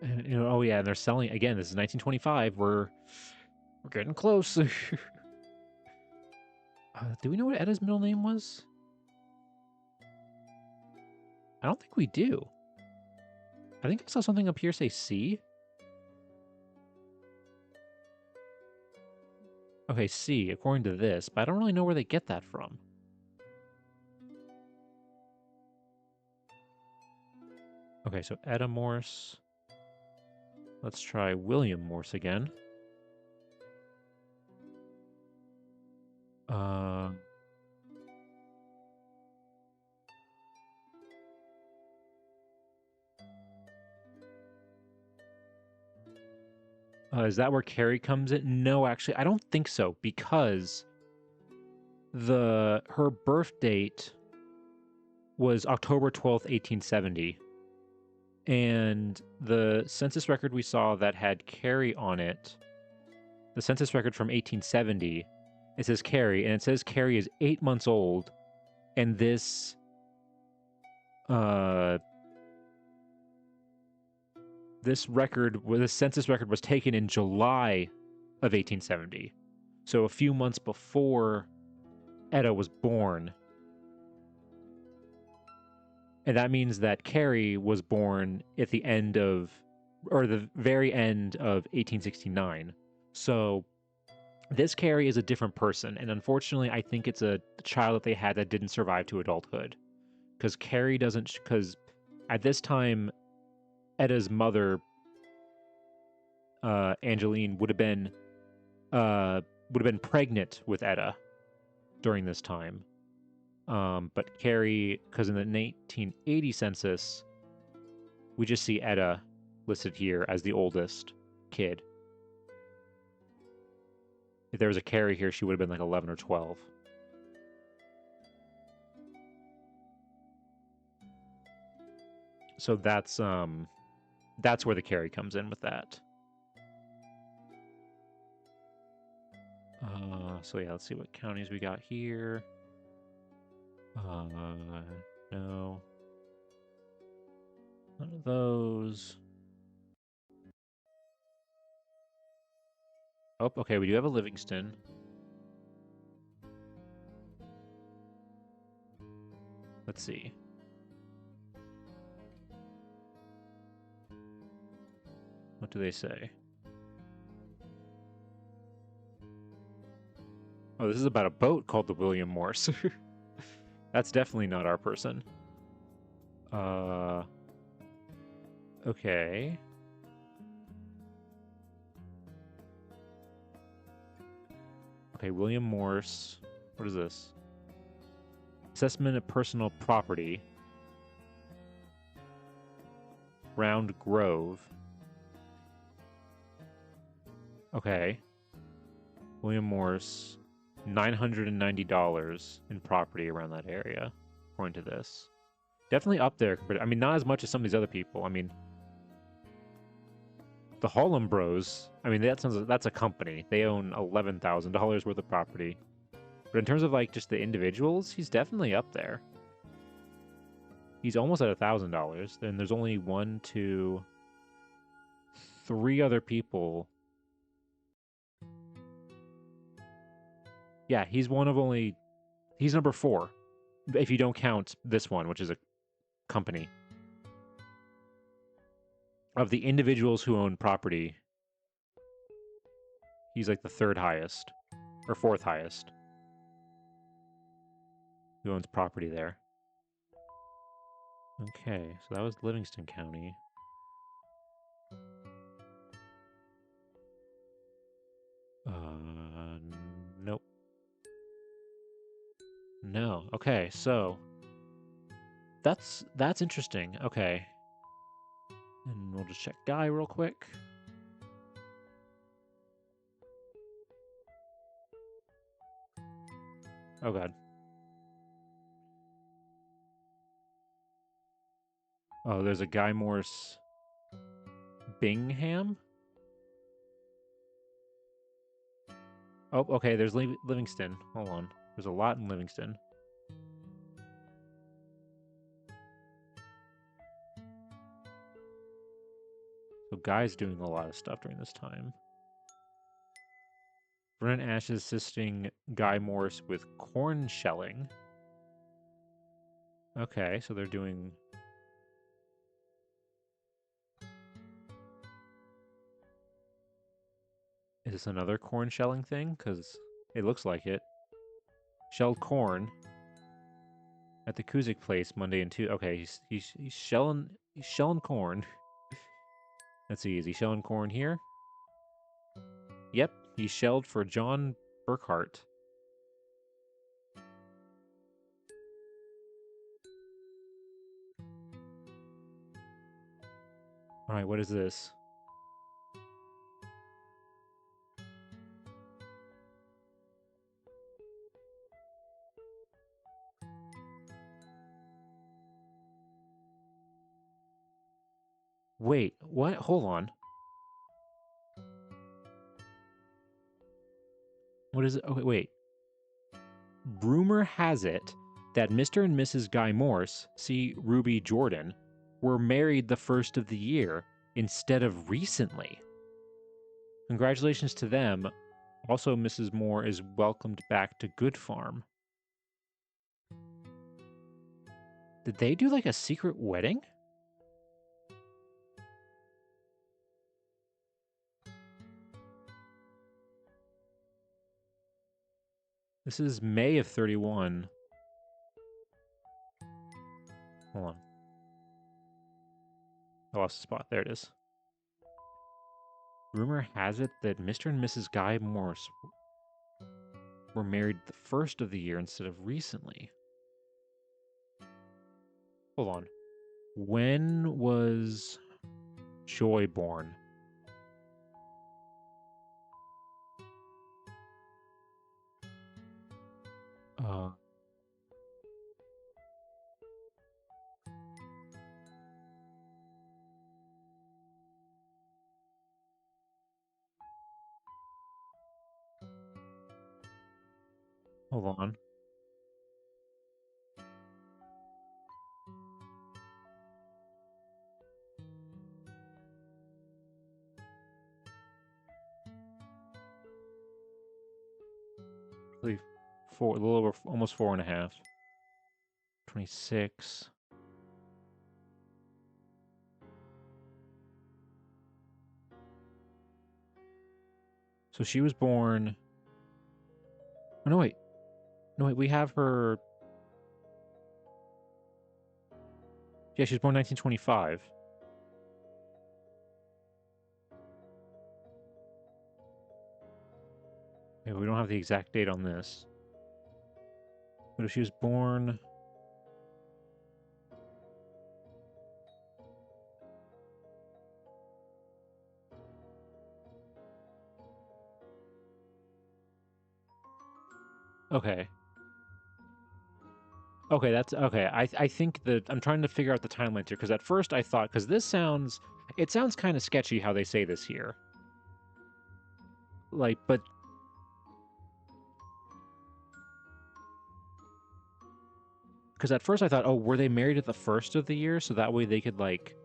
And, you know, oh yeah, and they're selling, again, this is 1925, we're getting close. Do we know what Etta's middle name was? I don't think we do. I think I saw something up here say C. Okay, C, according to this, but I don't really know where they get that from. Okay, so Etta Morse. Let's try William Morse again. Is that where Carrie comes in? No, actually, I don't think so, because her birth date was October 12th, 1870. And the census record we saw that had Carrie on it, the census record from 1870, it says Carrie, and it says Carrie is 8 months old, and this census record was taken in July of 1870. So a few months before Etta was born. And that means that Carrie was born at the end of or the very end of 1869. So this Carrie is a different person, and unfortunately, I think it's a child that they had that didn't survive to adulthood. Because Carrie doesn't, because at this time, Etta's mother, Angeline, would have been pregnant with Etta during this time. But Carrie, because in the 1980 census, we just see Etta listed here as the oldest kid. If there was a Carrie here, she would have been like 11 or 12. So that's where the Carrie comes in with that. So yeah, let's see what counties we got here. No. None of those. Oh, okay, we do have a Livingston. Let's see. What do they say? Oh, this is about a boat called the William Morse. That's definitely not our person. Okay. Okay, William Morse. What is this? Assessment of personal property. Round Grove. Okay. William Morse. $990 in property around that area, according to this. Definitely up there. But I mean, not as much as some of these other people. I mean, the Hallam Bros, I mean, that's a company. They own $11,000 worth of property. But in terms of like just the individuals, he's definitely up there. He's almost at $1,000. And there's only 1, 2, 3 other people. Yeah, he's number 4. If you don't count this one, which is a company. Of the individuals who own property, he's like the 3rd highest. Or 4th highest. Who owns property there. Okay, so that was Livingston County. Nope. No. Okay, so that's interesting. Okay. And we'll just check Guy real quick. Oh god. Oh, there's a Guy Morse Bingham? Oh, okay, there's Livingston. Hold on. There's a lot in Livingston. So Guy's doing a lot of stuff during this time. Vernon Ash is assisting Guy Morse with corn shelling. Okay, so they're doing... Is this another corn shelling thing? Because it looks like it. Shelled corn at the Kuzik place Monday and Tuesday. Okay, he's shelling corn. Let's see, is he shelling corn here? Yep, he shelled for John Burkhart. Alright, what is this? Wait, what? Hold on. What is it? Okay, wait. Rumor has it that Mr. and Mrs. Guy Morse, see Ruby Jordan, were married the first of the year instead of recently. Congratulations to them. Also, Mrs. Moore is welcomed back to Good Farm. Did they do like a secret wedding? This is May of 31. Hold on. I lost the spot. There it is. Rumor has it that Mr. and Mrs. Guy Morse were married the first of the year instead of recently. Hold on. When was Joy born? Uh, Hold on. Really a little over, almost 4.5. 26. So she was born. Oh, no, wait. No, wait. We have her. Yeah, she was born 1925. Yeah, we don't have the exact date on this. But if she was born. Okay. Okay, that's okay. I think that I'm trying to figure out the timeline here because at first I thought because it sounds kind of sketchy how they say this here. Like, but because at first I thought, oh, were they married at the first of the year so that way they could like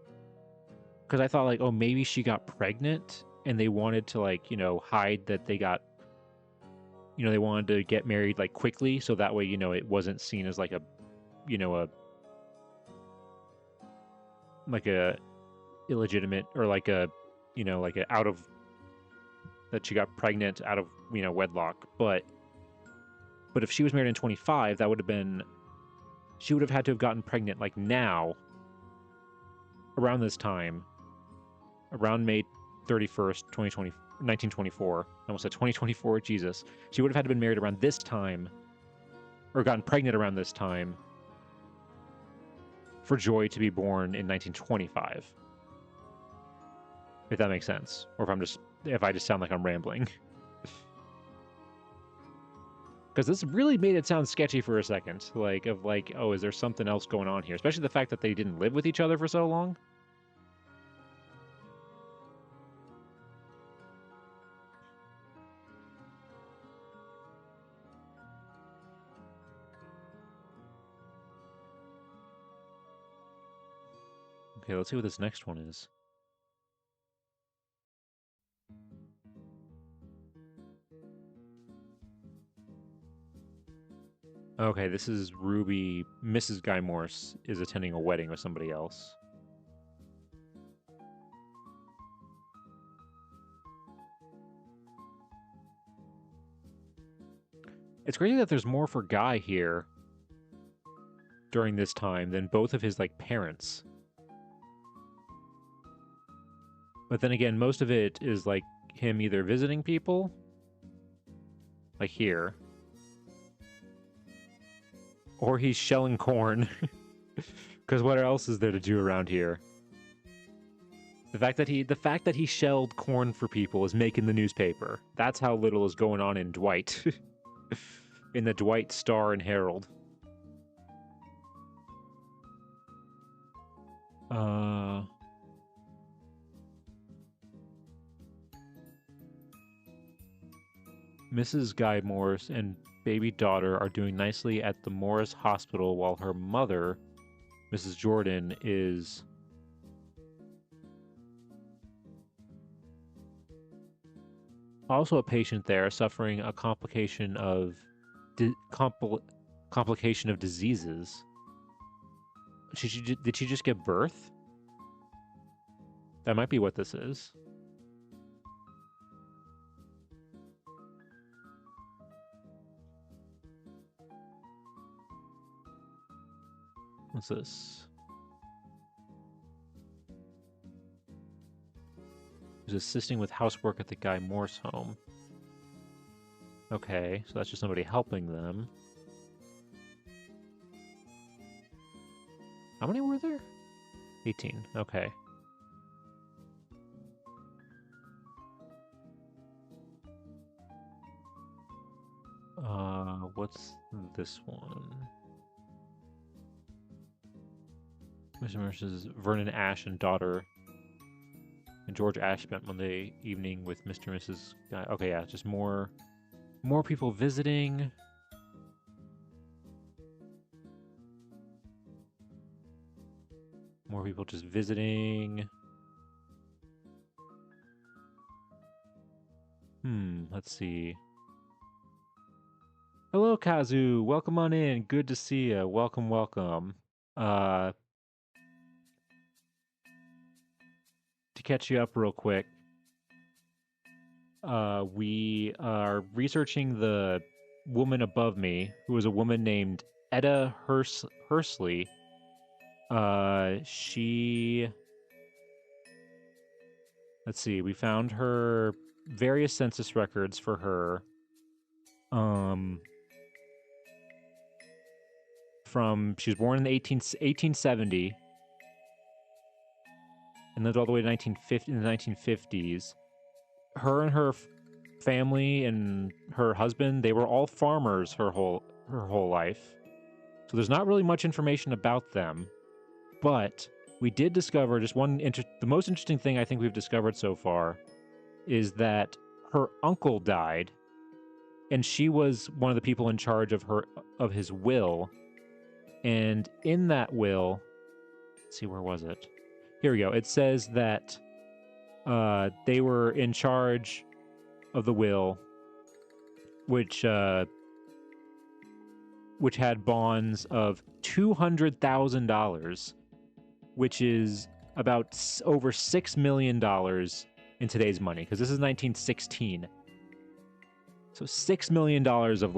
because I thought like, oh, maybe she got pregnant and they wanted to like hide that they got they wanted to get married like quickly so that way it wasn't seen as like a you know a like a illegitimate or like a like a out of that she got pregnant out of wedlock. But if she was married in 25, that would have been she would have had to have gotten pregnant like now around this time, around May 31st 1924. I almost said 2024. Jesus, she would have had to been married around this time or gotten pregnant around this time for Joy to be born in 1925. If that makes sense, or if I just sound like I'm rambling. Because this really made it sound sketchy for a second. Oh, is there something else going on here? Especially the fact that they didn't live with each other for so long. Okay, let's see what this next one is. Okay, this is Ruby. Mrs. Guy Morse is attending a wedding with somebody else. It's crazy that there's more for Guy here during this time than both of his parents. But then again, most of it is like him either visiting people, like here, or he's shelling corn. Because what else is there to do around here? The fact that he shelled corn for people is making the newspaper. That's how little is going on in Dwight. In the Dwight Star and Herald. Mrs. Guy Morse and baby daughter are doing nicely at the Morris Hospital while her mother, Mrs. Jordan, is also a patient there suffering a complication of diseases. Did she just give birth? That might be what this is. What's this? Who's assisting with housework at the Guy Morse home. Okay, so that's just somebody helping them. How many were there? 18. Okay. What's this one? Mr. and Mrs. Vernon Ashe and daughter. And George Ashe spent Monday evening with Mr. and Mrs. Guy. Okay, yeah, just more people visiting. More people just visiting. Let's see. Hello, Kazu. Welcome on in. Good to see you. Welcome, welcome. To catch you up real quick, we are researching the woman above me, who was a woman named Etta Hursley. Let's see, we found her various census records for her. She was born in the 1870 and lived all the way to the 1950s. Her and her family and her husband, they were all farmers her whole life. So there's not really much information about them, but we did discover just the most interesting thing I think we've discovered so far is that her uncle died, and she was one of the people in charge of his will. And in that will, let's see, where was it? Here we go. It says that they were in charge of the will, which had bonds of $200,000, which is about over $6 million in today's money, because this is 1916. So $6 million of